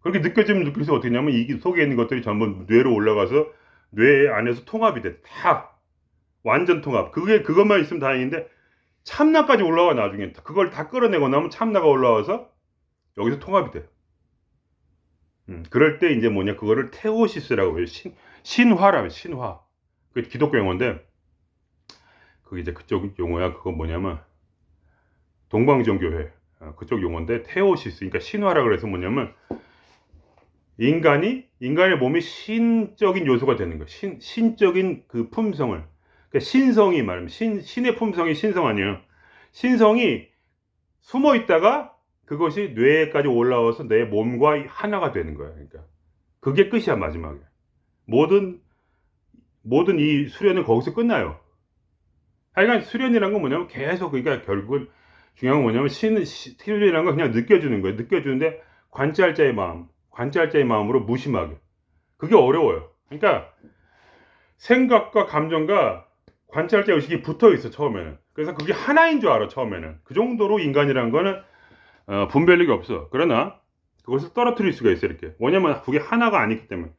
S1: 그렇게 느껴서 어떻게 냐면 이 속에 있는 것들이 전부 뇌로 올라가서 뇌 안에서 통합이 돼. 다. 완전 통합. 그것만 있으면 다행인데 참나까지 올라와, 나중에. 그걸 다 끌어내고 나면 참나가 올라와서 여기서 통합이 돼. 그럴 때 이제 뭐냐, 그거를 테오시스라고 해요. 신화라면, 신화. 그 기독교 용어인데, 그게 이제 그쪽 용어야. 그거 뭐냐면, 동방정교회. 그쪽 용어인데, 테오시스. 그러니까 신화라 그래서 뭐냐면, 인간의 몸이 신적인 요소가 되는 거야. 신적인 그 품성을. 그러니까 신성이 말하면, 신의 품성이 신성 아니에요. 신성이 숨어 있다가 그것이 뇌까지 올라와서 내 몸과 하나가 되는 거야. 그러니까 그게 끝이야, 마지막에. 모든 이 수련은 거기서 끝나요. 하여간 수련이란 건 뭐냐면 계속, 그러니까 결국은 중요한 건 뭐냐면 수련이란 건 그냥 느껴주는 거예요. 느껴주는데 관찰자의 마음으로 무심하게. 그게 어려워요. 그러니까 생각과 감정과 관찰자 의식이 붙어 있어, 처음에는. 그래서 그게 하나인 줄 알아, 처음에는. 그 정도로 인간이란 거는 분별력이 없어. 그러나 그것을 떨어뜨릴 수가 있어, 이렇게. 뭐냐면 그게 하나가 아니기 때문에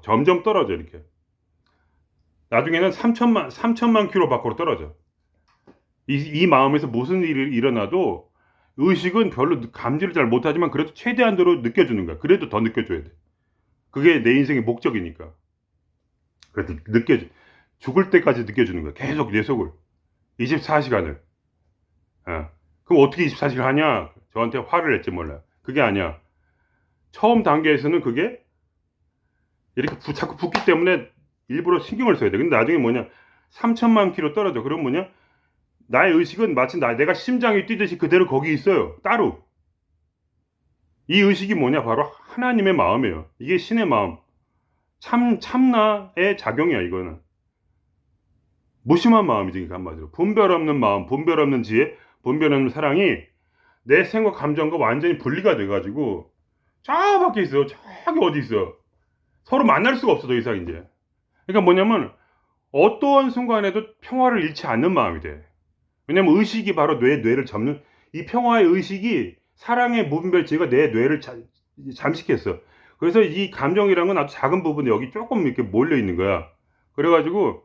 S1: 점점 떨어져, 이렇게. 나중에는 3천만 킬로 밖으로 떨어져. 이 마음에서 무슨 일이 일어나도 의식은 별로 감지를 잘 못하지만 그래도 최대한으로 느껴주는 거야. 그래도 더 느껴줘야 돼. 그게 내 인생의 목적이니까. 그래도 죽을 때까지 느껴주는 거야. 계속 내 속을. 24시간을. 그럼 어떻게 24시간 하냐? 저한테 화를 냈지 몰라. 그게 아니야. 처음 단계에서는 그게 이렇게 자꾸 붙기 때문에 일부러 신경을 써야 돼. 근데 나중에 뭐냐? 3천만 킬로 떨어져. 그럼 뭐냐? 나의 의식은 마치 내가 심장이 뛰듯이 그대로 거기 있어요. 따로. 이 의식이 뭐냐? 바로 하나님의 마음이에요. 이게 신의 마음. 참나의 작용이야, 이거는. 무심한 마음이지, 한마디로. 분별 없는 마음, 분별 없는 지혜, 분별 없는 사랑이 내 생각, 감정과 완전히 분리가 돼가지고 저 밖에 있어. 저기 어디 있어. 서로 만날 수가 없어, 더 이상 이제. 그러니까 뭐냐면 어떠한 순간에도 평화를 잃지 않는 마음이 돼. 왜냐면 의식이 바로 뇌를 잡는, 이 평화의 의식이 사랑의 무분별지가 내 뇌를 잠식했어. 그래서 이 감정이란 건 아주 작은 부분에 여기 조금 이렇게 몰려 있는 거야. 그래가지고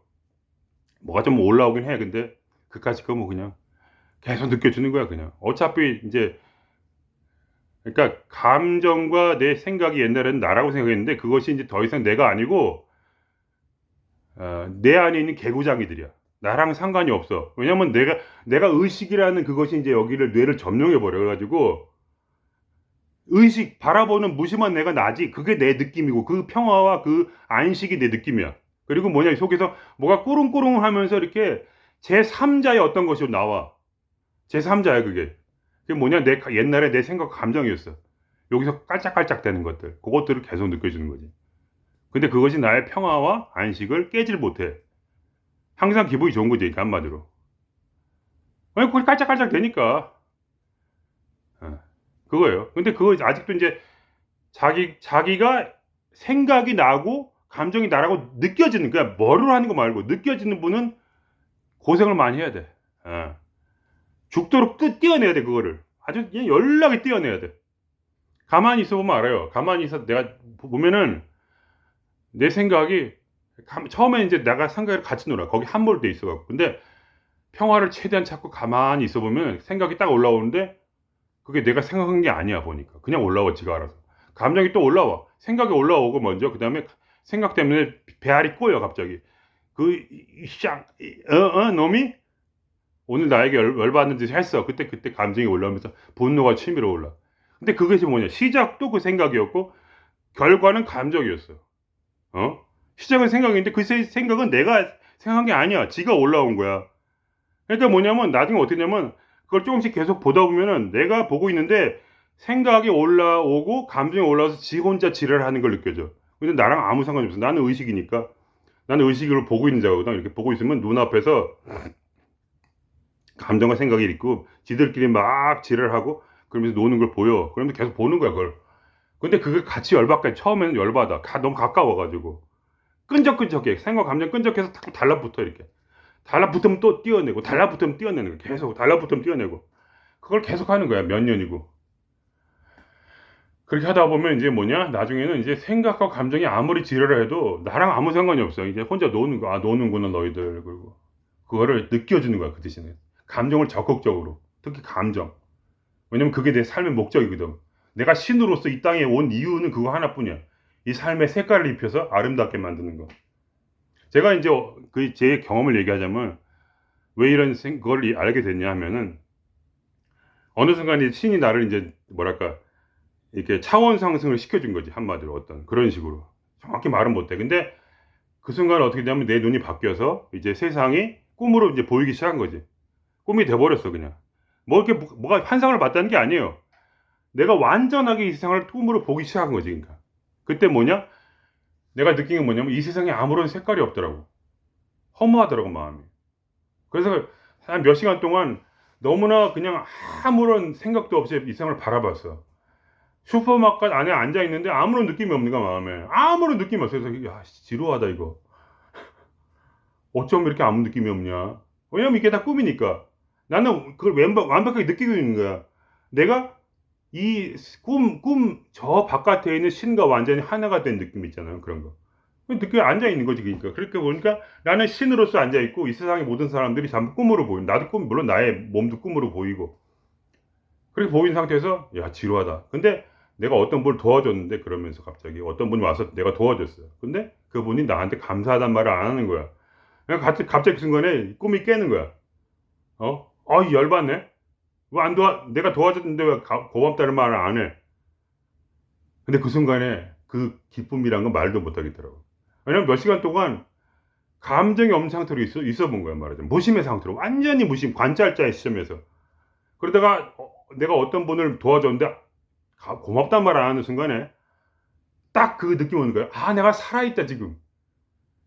S1: 뭐가 좀 올라오긴 해. 근데 그까짓 거 뭐 그냥 계속 느껴지는 거야 그냥. 어차피 이제, 그러니까 감정과 내 생각이 옛날에는 나라고 생각했는데 그것이 이제 더 이상 내가 아니고 내 안에 있는 개구장이들이야. 나랑 상관이 없어. 왜냐면 내가 의식이라는 그것이 이제 여기를 뇌를 점령해 버려. 그래가지고 의식 바라보는 무심한 내가 나지. 그게 내 느낌이고 그 평화와 그 안식이 내 느낌이야. 그리고 뭐냐, 이 속에서 뭐가 꾸릉꾸릉 하면서 이렇게 제3자의 어떤 것이 나와. 제3자야 그게. 그게 뭐냐, 옛날에 내 생각 감정이었어. 여기서 깔짝깔짝 되는 것들, 그것들을 계속 느껴지는 거지. 근데 그것이 나의 평화와 안식을 깨질 못해. 항상 기분이 좋은 거지, 한마디로. 왜 그걸 깔짝깔짝 되니까. 그거예요. 근데 그거 아직도 이제 자기가 생각이 나고 감정이 나라고 느껴지는, 그냥 뭐를 하는 거 말고 느껴지는 분은 고생을 많이 해야 돼. 죽도록 떼어내야 돼, 그거를. 아주 그냥 연락이 떼어내야 돼. 가만히 있어 보면 알아요. 가만히 있어 내가 보면은 내 생각이 처음에 이제 내가 생각을 같이 놀아. 거기 함몰돼 있어갖고. 근데 평화를 최대한 찾고 가만히 있어 보면 생각이 딱 올라오는데 그게 내가 생각한 게 아니야 보니까. 그냥 올라와 지가 알아서. 감정이 또 올라와. 생각이 올라오고 먼저 그 다음에 생각 때문에 배알이 꼬여 갑자기. 놈이 오늘 나에게 열받는 짓을 했어. 그때 감정이 올라오면서 분노가 치밀어 올라. 근데 그것이 뭐냐? 시작도 그 생각이었고 결과는 감정이었어. 시작은 생각인데 그 생각은 내가 생각한 게 아니야. 지가 올라온 거야. 그러니까 뭐냐면 나중에 어떻게 되냐면 그걸 조금씩 계속 보다 보면은 내가 보고 있는데 생각이 올라오고 감정이 올라와서 지 혼자 지랄하는 걸 느껴져. 근데 나랑 아무 상관이 없어. 나는 의식이니까. 나는 의식으로 보고 있는 자거든. 이렇게 보고 있으면 눈앞에서 감정과 생각이 있고 지들끼리 막 지랄하고 그러면서 노는 걸 보여. 그러면서 계속 보는 거야 그걸. 근데 그게 같이 열받게, 처음에는 열받아. 너무 가까워가지고 끈적끈적해. 생각 감정 끈적해서 자꾸 달라붙어. 이렇게 달라붙으면 또 띄어내고 달라붙으면 띄어내는 거야. 계속 달라붙으면 띄어내고 그걸 계속 하는 거야. 몇 년이고. 그렇게 하다 보면 이제 뭐냐, 나중에는 이제 생각과 감정이 아무리 지랄을 해도 나랑 아무 상관이 없어. 이제 혼자 노는 거. 노는구나 너희들. 그리고 그거를 느껴주는 거야. 그 대신에 감정을 적극적으로, 특히 감정. 왜냐면 그게 내 삶의 목적이거든. 내가 신으로서 이 땅에 온 이유는 그거 하나뿐이야. 이 삶의 색깔을 입혀서 아름답게 만드는 거. 제가 이제 제 경험을 얘기하자면 왜 이런 그걸 알게 됐냐 하면은 어느 순간 신이 나를 이제 뭐랄까 이렇게 차원 상승을 시켜준 거지, 한마디로. 어떤 그런 식으로. 정확히 말은 못해. 근데 그 순간 어떻게 되냐면 내 눈이 바뀌어서 이제 세상이 꿈으로 이제 보이기 시작한 거지. 꿈이 돼버렸어 그냥. 뭐 이렇게 뭐가 환상을 봤다는 게 아니에요. 내가 완전하게 이 세상을 꿈으로 보기 시작한 거지. 그러니까 그때 뭐냐, 내가 느낀 게 뭐냐면 이 세상에 아무런 색깔이 없더라고. 허무하더라고 마음이. 그래서 한 몇 시간 동안 너무나 그냥 아무런 생각도 없이 이 세상을 바라봤어. 슈퍼마켓 안에 앉아 있는데 아무런 느낌이 없는 거야 마음에. 아무런 느낌이 없어. 그래서 야 지루하다 이거. 어쩜 이렇게 아무 느낌이 없냐. 왜냐면 이게 다 꿈이니까. 나는 그걸 완벽하게 느끼고 있는 거야. 내가 이 저 바깥에 있는 신과 완전히 하나가 된 느낌 있잖아요. 그런 거. 그렇게 앉아 있는 거지. 그러니까 그렇게 보니까 나는 신으로서 앉아 있고 이 세상의 모든 사람들이 전부 꿈으로 보인. 나도 물론 나의 몸도 꿈으로 보이고. 그렇게 보인 상태에서 야 지루하다. 근데 내가 어떤 분을 도와줬는데, 그러면서 갑자기 어떤 분이 와서 내가 도와줬어요. 근데 그분이 나한테 감사하단 말을 안 하는 거야. 갑자기 그 순간에 꿈이 깨는 거야. 열받네. 왜 내가 도와줬는데 왜 고맙다는 말을 안 해? 근데 그 순간에 그 기쁨이란 건 말도 못 하겠더라고. 왜냐면 몇 시간 동안 감정이 없는 상태로 있어 본 거야, 말하자면. 무심의 상태로. 완전히 무심, 관찰자의 시점에서. 그러다가 내가 어떤 분을 도와줬는데 고맙단 말 안 하는 순간에 딱 그 느낌 오는 거야. 내가 살아있다 지금.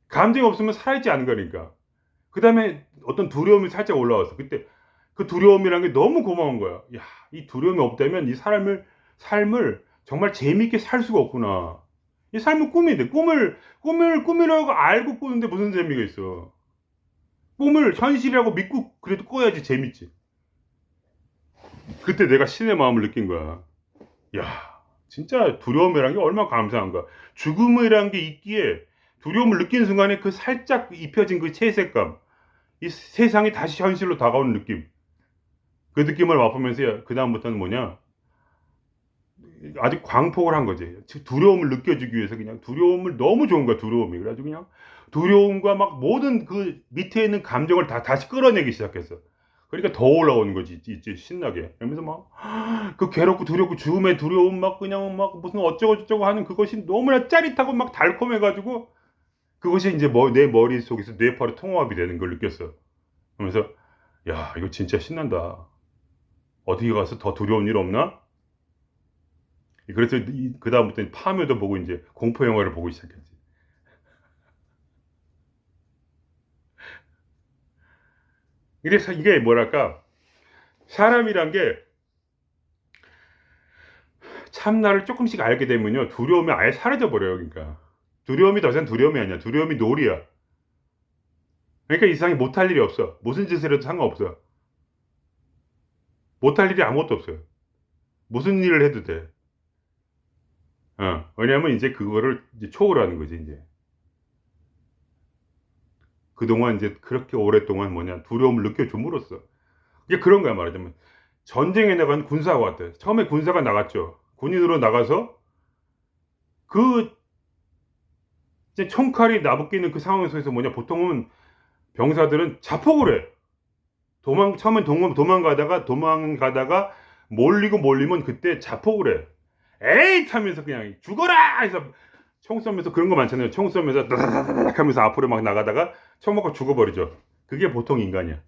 S1: 감정이 없으면 살아있지 않은 거니까. 그 다음에 어떤 두려움이 살짝 올라왔어. 그때 그 두려움이라는 게 너무 고마운 거야. 야, 이 두려움이 없다면 이 삶을 정말 재미있게 살 수가 없구나. 이 삶은 꿈인데, 꿈이라고 알고 꾸는데 무슨 재미가 있어. 꿈을 현실이라고 믿고 그래도 꿔야지 재밌지. 그때 내가 신의 마음을 느낀 거야. 야, 진짜 두려움이란 게 얼마나 감사한가. 죽음이란 게 있기에 두려움을 느끼는 순간에 그 살짝 입혀진 그 채색감, 이 세상이 다시 현실로 다가오는 느낌. 그 느낌을 맛보면서 그다음부터는 뭐냐, 아주 광폭을 한 거지. 두려움을 느껴주기 위해서 그냥 두려움을 너무 좋은 거야, 두려움이. 그래가지고 그냥 두려움과 막 모든 그 밑에 있는 감정을 다시 끌어내기 시작했어. 그러니까 더 올라오는 거지, 있지, 신나게. 그러면서 막, 그 괴롭고 두렵고 죽음의 두려움 막 그냥 막 무슨 어쩌고저쩌고 하는 그것이 너무나 짜릿하고 막 달콤해가지고 그것이 이제 내 머릿속에서 뇌파로 통합이 되는 걸 느꼈어. 그러면서, 야, 이거 진짜 신난다. 어디 가서 더 두려운 일 없나? 그래서 그다음부터 파묘도 보고 이제 공포 영화를 보고 시작했지. 그래서 이게 뭐랄까, 사람이란 게 참나를 조금씩 알게 되면요, 두려움이 아예 사라져 버려요. 그러니까 두려움이 더 이상 두려움이 아니야. 두려움이 놀이야. 그러니까 이 세상에 못할 일이 없어. 무슨 짓을 해도 상관없어. 못할 일이 아무것도 없어요. 무슨 일을 해도 돼. 왜냐면 이제 그거를 이제 초월하는 거지, 이제. 그동안 이제 그렇게 오랫동안 뭐냐, 두려움을 느껴줌으로써. 이게 그런 거야, 말하자면. 전쟁에 나간 군사가 왔대. 처음에 군사가 나갔죠. 군인으로 나가서 그 이제 총칼이 나부끼는 그 상황 속에서 뭐냐, 보통은 병사들은 자폭을 해. 처음엔 도망가다가 몰리면 그때 자폭을 해. 에잇! 하면서 그냥 죽어라! 해서 총 쏘면서 그런 거 많잖아요. 총 쏘면서 다다다닥 하면서 앞으로 막 나가다가 총 맞고 죽어버리죠. 그게 보통 인간이야.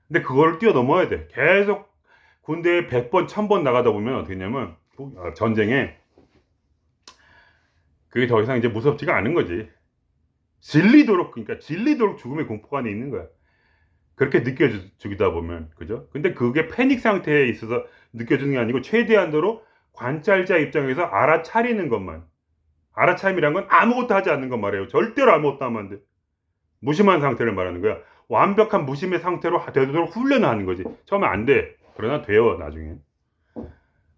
S1: 근데 그거를 뛰어넘어야 돼. 계속 군대에 100번, 1000번 나가다 보면 어떻게 되냐면, 전쟁에 그게 더 이상 이제 무섭지가 않은 거지. 그러니까 질리도록 죽음의 공포가 안에 있는 거야. 그렇게 느껴지다 보면, 그죠? 근데 그게 패닉 상태에 있어서 느껴지는 게 아니고, 최대한도로 관찰자 입장에서 알아차리는 것만. 알아차림이란 건 아무것도 하지 않는 것 말이에요. 절대로 아무것도 하면 안 돼. 무심한 상태를 말하는 거야. 완벽한 무심의 상태로 되도록 훈련하는 거지. 처음에 안 돼. 그러나 돼요, 나중에.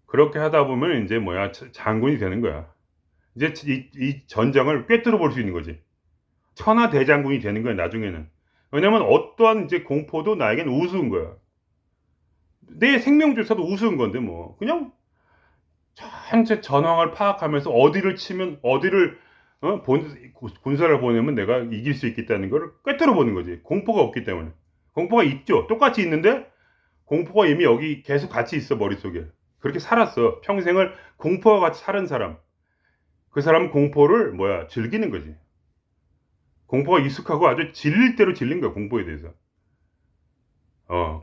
S1: 그렇게 하다 보면 이제 뭐야, 장군이 되는 거야. 이제 이 전장을 꿰뚫어 볼 수 있는 거지. 천하 대장군이 되는 거야, 나중에는. 왜냐면 어떠한 이제 공포도 나에겐 우스운 거야. 내 생명조차도 우스운 건데, 뭐. 그냥 전체 전황을 파악하면서 어디를 치면, 군사를 보내면 내가 이길 수 있겠다는 걸 꿰뚫어 보는 거지. 공포가 없기 때문에. 공포가 있죠. 똑같이 있는데, 공포가 이미 여기 계속 같이 있어, 머릿속에. 그렇게 살았어. 평생을 공포와 같이 살은 사람. 그 사람은 공포를 즐기는 거지. 공포가 익숙하고 아주 질릴 대로 질린 거야, 공포에 대해서.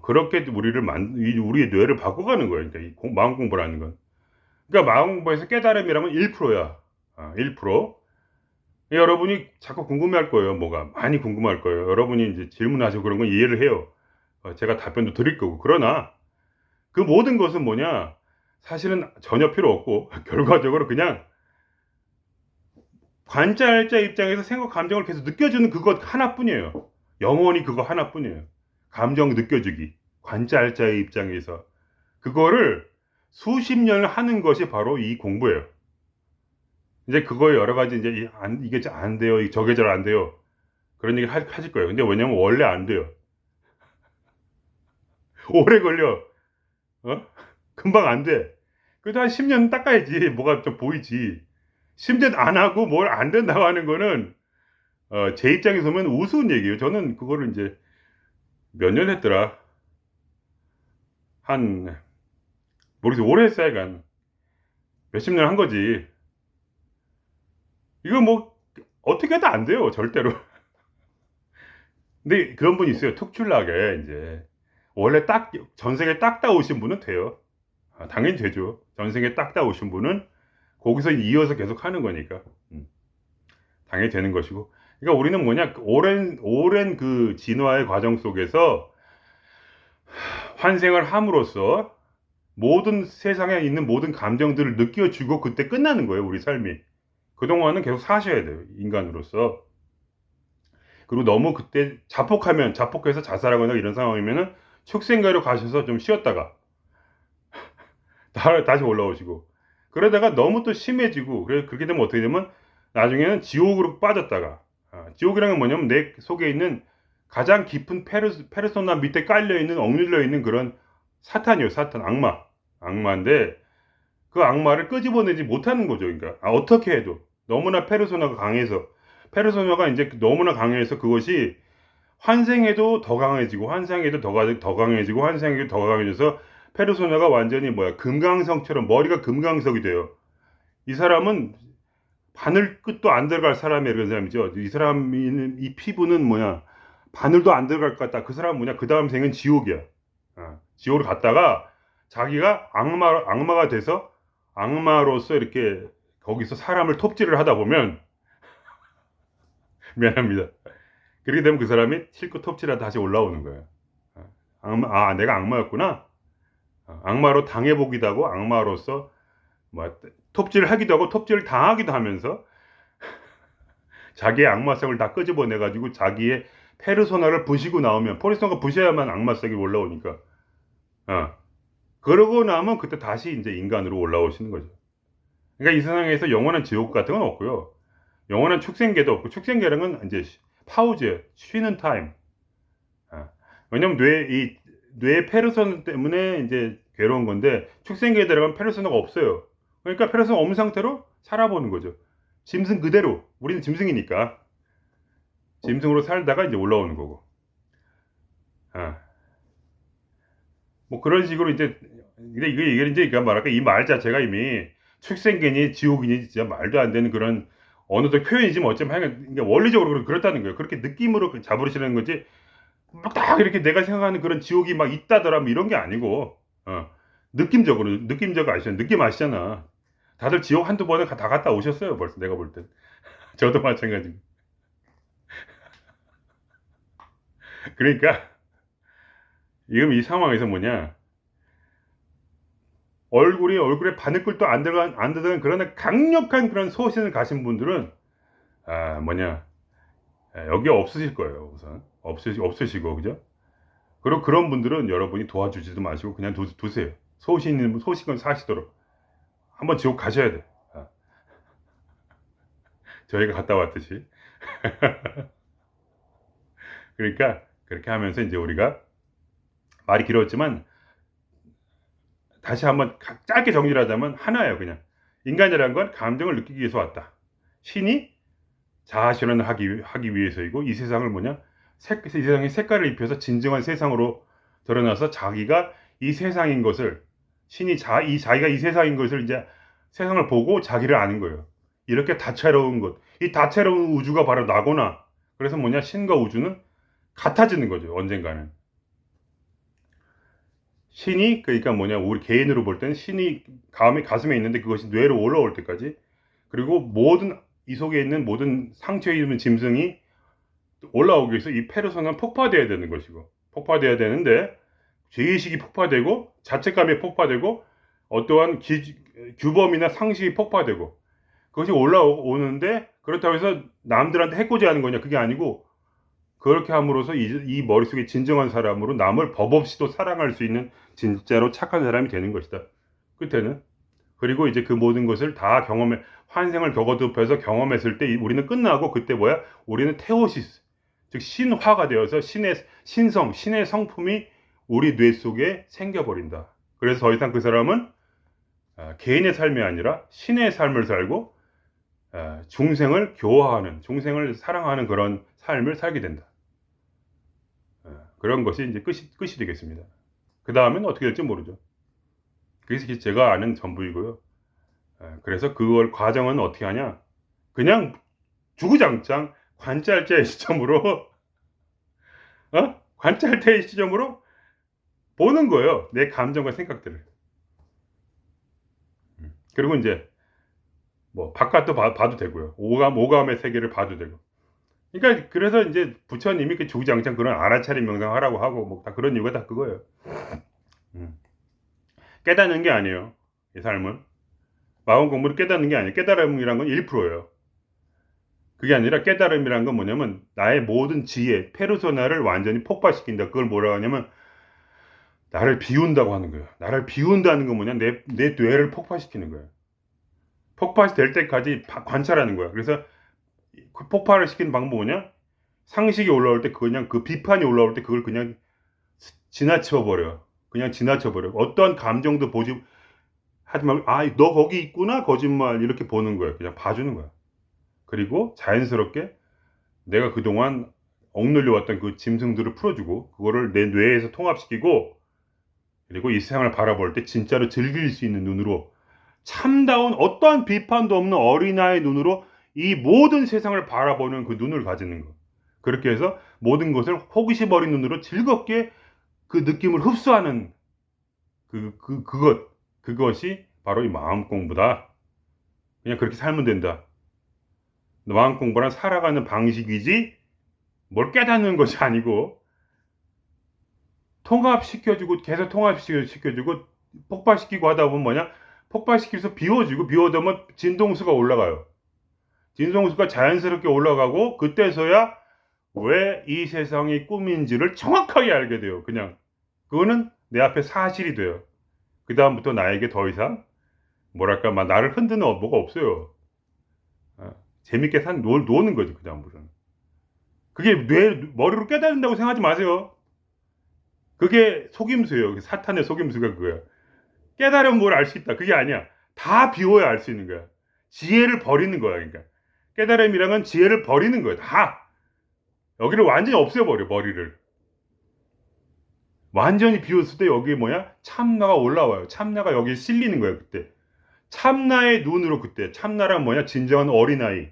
S1: 그렇게 우리의 뇌를 바꿔가는 거야. 그러니까 마음 공부라는 건. 그러니까 마음 공부에서 깨달음이라면 1%야. 1%. 여러분이 자꾸 궁금해할 거예요. 많이 궁금할 거예요. 여러분이 이제 질문하시고 그런 건 이해를 해요. 제가 답변도 드릴 거고. 그러나 그 모든 것은 뭐냐? 사실은 전혀 필요 없고 결과적으로 그냥 관찰자 입장에서 생각, 감정을 계속 느껴주는 그것 하나뿐이에요. 영원히 그거 하나뿐이에요. 감정 느껴주기. 관찰자의 입장에서. 그거를 수십 년을 하는 것이 바로 이 공부예요. 이제 그거에 여러 가지 이제 이게 안 돼요. 저게 잘 안 돼요. 그런 얘기 하실 거예요. 근데 왜냐면 원래 안 돼요. 오래 걸려. 금방 안 돼. 그래도 한 10년 닦아야지. 뭐가 좀 보이지. 심지어 안 하고 뭘 안 된다고 하는 거는, 제 입장에서 보면 우스운 얘기예요. 저는 그거를 이제 몇 년 했더라. 모르겠어요. 오래 했어요. 한 몇십 년 한 거지. 이거 어떻게 해도 안 돼요. 절대로. 근데 그런 분이 있어요. 특출나게, 이제. 원래 전생에 딱 따오신 분은 돼요. 당연히 되죠. 전생에 딱 따오신 분은 거기서 이어서 계속 하는 거니까. 당연히 되는 것이고. 그러니까 우리는 뭐냐, 오랜 그 진화의 과정 속에서 환생을 함으로써 세상에 있는 모든 감정들을 느껴주고 그때 끝나는 거예요, 우리 삶이. 그동안은 계속 사셔야 돼요. 인간으로서. 그리고 너무 그때 자폭해서 자살하거나 이런 상황이면은 축생계로 가셔서 좀 쉬었다가 다시 올라오시고, 그러다가 너무 또 심해지고, 그렇게 되면 어떻게 되면 나중에는 지옥으로 빠졌다가, 지옥이라는 건 뭐냐면 내 속에 있는 가장 깊은 페르소나 밑에 깔려있는, 억눌려 있는 그런 사탄이에요. 사탄, 악마인데 그 악마를 끄집어내지 못하는 거죠. 그러니까 어떻게 해도 너무나 페르소나가 이제 너무나 강해서 그것이 환생해도 더 강해지고, 환생해도 더 강해지고, 환생해도 더 강해져서 페르소나가 완전히 금강석처럼 머리가 금강석이 돼요. 이 사람은 바늘 끝도 안 들어갈 사람이에요. 그런 사람이죠. 이 피부는 바늘도 안 들어갈 것 같다. 그 사람은 그 다음 생은 지옥이야. 지옥을 갔다가 자기가 악마가 돼서 악마로서 이렇게 거기서 사람을 톱질을 하다 보면 미안합니다. 그렇게 되면 그 사람이 실컷 톱질하다 다시 올라오는 거예요. 내가 악마였구나. 악마로 당해보기도 하고, 악마로서 톱질을 하기도 하고, 톱질을 당하기도 하면서 자기의 악마성을 다 끄집어내가지고 자기의 페르소나를 부시고 나오면, 페르소나가 부셔야만 악마성이 올라오니까, 그러고 나면 그때 다시 이제 인간으로 올라오시는 거죠. 그러니까 이 세상에서 영원한 지옥 같은 건 없고요. 영원한 축생계도 없고, 축생계라는 건 이제 파우즈, 쉬는 타임. 왜냐면 뇌 페르소나 때문에 이제 괴로운 건데, 축생계에 들어가면 페르소나가 없어요. 그러니까 페르소나 없는 상태로 살아보는 거죠. 짐승 그대로. 우리는 짐승이니까. 짐승으로 살다가 이제 올라오는 거고. 뭐 그런 식으로 이제, 근데 이게 이제 뭐랄까, 이 말 자체가 이미 축생계니 지옥이니 진짜 말도 안 되는 그런 언어적 표현이지 뭐 어쩌면 그러니까 원리적으로 그렇다는 거예요. 그렇게 느낌으로 잡으시는 거지, 딱 이렇게 내가 생각하는 그런 지옥이 있다더라 뭐 이런 게 아니고, 느낌적 아시잖아. 느낌 아시잖아. 다들 지옥 한두 번은 다 갔다 오셨어요. 벌써 내가 볼 땐. 저도 마찬가지고. 그러니까 지금 이 상황에서 얼굴에 바늘글도 안 들어간 그런 강력한 그런 소신을 가신 분들은 여기 없으실 거예요. 우선 없으시고, 그죠? 그리고 그런 분들은 여러분이 도와주지도 마시고 그냥 두세요. 소신은 사시도록. 한번 지옥 가셔야 돼. 저희가 갔다 왔듯이. 그러니까 그렇게 하면서 이제 우리가, 말이 길었지만 다시 한번 짧게 정리를 하자면 하나예요. 그냥 인간이라는 건 감정을 느끼기 위해서 왔다. 신이 자아실현을 하기 위해서이고, 이 세상을 이 세상에 색깔을 입혀서 진정한 세상으로 드러나서 자기가 이 세상인 것을, 자기가 이 세상인 것을 이제 세상을 보고 자기를 아는 거예요. 이렇게 다채로운 것, 이 다채로운 우주가 바로 나구나. 그래서 신과 우주는 같아지는 거죠. 언젠가는. 신이, 그러니까 우리 개인으로 볼 때는 신이 가슴에 있는데 그것이 뇌로 올라올 때까지, 그리고 이 속에 있는 모든 상처에 있는 짐승이 올라오기 위해서 이 페르소나는 폭파돼야 되는 것이고, 폭파돼야 되는데 죄의식이 폭파되고, 자책감이 폭파되고, 어떠한 규범이나 상식이 폭파되고, 그것이 올라오는데, 그렇다고 해서 남들한테 해코지하는 거냐, 그게 아니고, 그렇게 함으로써 이 머릿속에 진정한 사람으로 남을 법 없이도 사랑할 수 있는 진짜로 착한 사람이 되는 것이다. 끝에는. 그리고 이제 그 모든 것을 다 환생을 거듭해서 경험했을 때 우리는 끝나고, 그때 우리는 테오시스, 즉 신화가 되어서 신의 성품이 우리 뇌 속에 생겨버린다. 그래서 더 이상 그 사람은 개인의 삶이 아니라 신의 삶을 살고, 중생을 교화하는, 중생을 사랑하는 그런 삶을 살게 된다. 그런 것이 이제 끝이 되겠습니다. 그 다음엔 어떻게 될지 모르죠. 그게 제가 아는 전부이고요. 그래서 그걸 과정은 어떻게 하냐? 그냥 주구장창 관찰자의 시점으로 관찰자의 시점으로 보는 거예요. 내 감정과 생각들을. 그리고 이제 바깥도 봐도 되고요. 오감의 세계를 봐도 되고. 그러니까 그래서 이제 부처님이 주구장창 그런 알아차림 명상하라고 하고 다 그런 이유가 다 그거예요. 깨닫는 게 아니에요. 이 삶은 마음 공부를 깨닫는 게 아니에요. 깨달음이란 건 1%예요. 그게 아니라 깨달음이란 건 뭐냐면 나의 모든 지혜, 페르소나를 완전히 폭발시킨다. 그걸 뭐라고 하냐면 나를 비운다고 하는 거예요. 나를 비운다는 건 뭐냐? 내 뇌를 폭발시키는 거예요. 폭발될 때까지 관찰하는 거야. 그래서 그 폭발을 시키는 방법은 뭐냐? 상식이 올라올 때 그냥 그 비판이 올라올 때 그걸 그냥 지나쳐 버려. 그냥 지나쳐 버려. 어떠한 감정도 보지 하지 말고 너 거기 있구나 거짓말 이렇게 보는 거예요. 그냥 봐주는 거야. 그리고 자연스럽게 내가 그동안 억눌려 왔던 그 짐승들을 풀어주고 그거를 내 뇌에서 통합시키고 그리고 이 세상을 바라볼 때 진짜로 즐길 수 있는 눈으로 참다운 어떠한 비판도 없는 어린아이의 눈으로 이 모든 세상을 바라보는 그 눈을 가지는 거. 그렇게 해서 모든 것을 호기심 어린 눈으로 즐겁게 그 느낌을 흡수하는 그것이 바로 이 마음 공부다. 그냥 그렇게 살면 된다. 마음 공부란 살아가는 방식이지 뭘 깨닫는 것이 아니고 통합시켜주고 계속 통합시켜주고 폭발시키고 하다 보면 뭐냐? 폭발시켜서 비워주면 진동수가 올라가요. 진동수가 자연스럽게 올라가고 그때서야 왜 이 세상이 꿈인지를 정확하게 알게 돼요. 그냥 그거는 내 앞에 사실이 돼요. 그 다음부터 나에게 더 이상 뭐랄까 막 나를 흔드는 뭐가 없어요. 재밌게 노는 거지 그 다음부터는. 그게 머리로 깨닫는다고 생각하지 마세요. 그게 속임수예요. 사탄의 속임수가 그거야. 깨달으면 뭘 알 수 있다. 그게 아니야. 다 비워야 알 수 있는 거야. 지혜를 버리는 거야. 그러니까 깨달음이란 건 지혜를 버리는 거야. 다. 여기를 완전히 없애버려 머리를. 완전히 비웠을 때 여기에 뭐야? 참나가 올라와요. 참나가 여기에 실리는 거야 그때. 참나의 눈으로 그때. 참나란 뭐냐? 진정한 어린아이.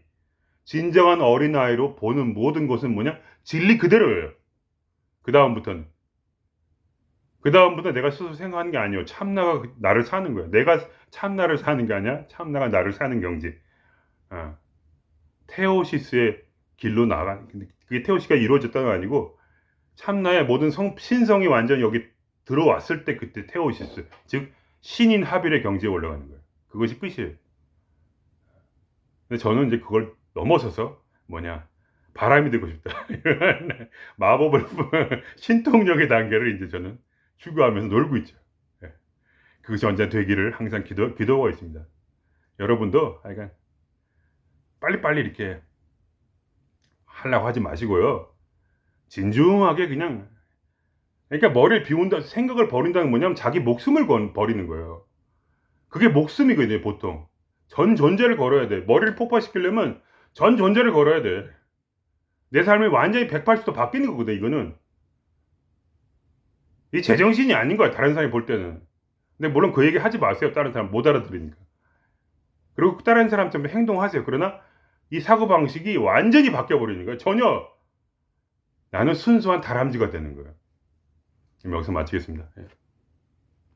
S1: 진정한 어린아이로 보는 모든 것은 뭐냐? 진리 그대로예요. 그 다음부터 내가 스스로 생각하는 게 아니에요. 참나가 나를 사는 거야. 내가 참나를 사는 게 아니야. 참나가 나를 사는 경지. 테오시스의 길로 나간. 근데 그게 테오시가 이루어졌다는 건 아니고 참나의 모든 신성이 완전히 여기 들어왔을 때 그때 테오시스. 즉 신인 하빌의 경지에 올라가는 거예요. 그것이 끝이에요. 근데 저는 이제 그걸 넘어서서 바람이 되고 싶다. 마법을 신통력의 단계를 이제 저는 추구하면서 놀고 있죠. 예. 그것이 언제 되기를 항상 기도하고 있습니다. 여러분도 하여간 빨리빨리 이렇게 하려고 하지 마시고요. 진중하게 그냥 그러니까 머리를 비운다 생각을 버린다는 뭐냐면 자기 목숨을 버리는 거예요. 그게 목숨이거든요, 보통. 전 존재를 걸어야 돼. 머리를 폭발시키려면 전 존재를 걸어야 돼. 내 삶이 완전히 180도 바뀌는 거거든, 이거는. 이 제정신이 아닌 거야, 다른 사람이 볼 때는. 근데 물론 그 얘기 하지 마세요, 다른 사람 못 알아들으니까. 그리고 다른 사람처럼 행동하세요. 그러나 이 사고방식이 완전히 바뀌어버리는 거야. 전혀 나는 순수한 다람쥐가 되는 거예요. 지금 여기서 마치겠습니다. 예.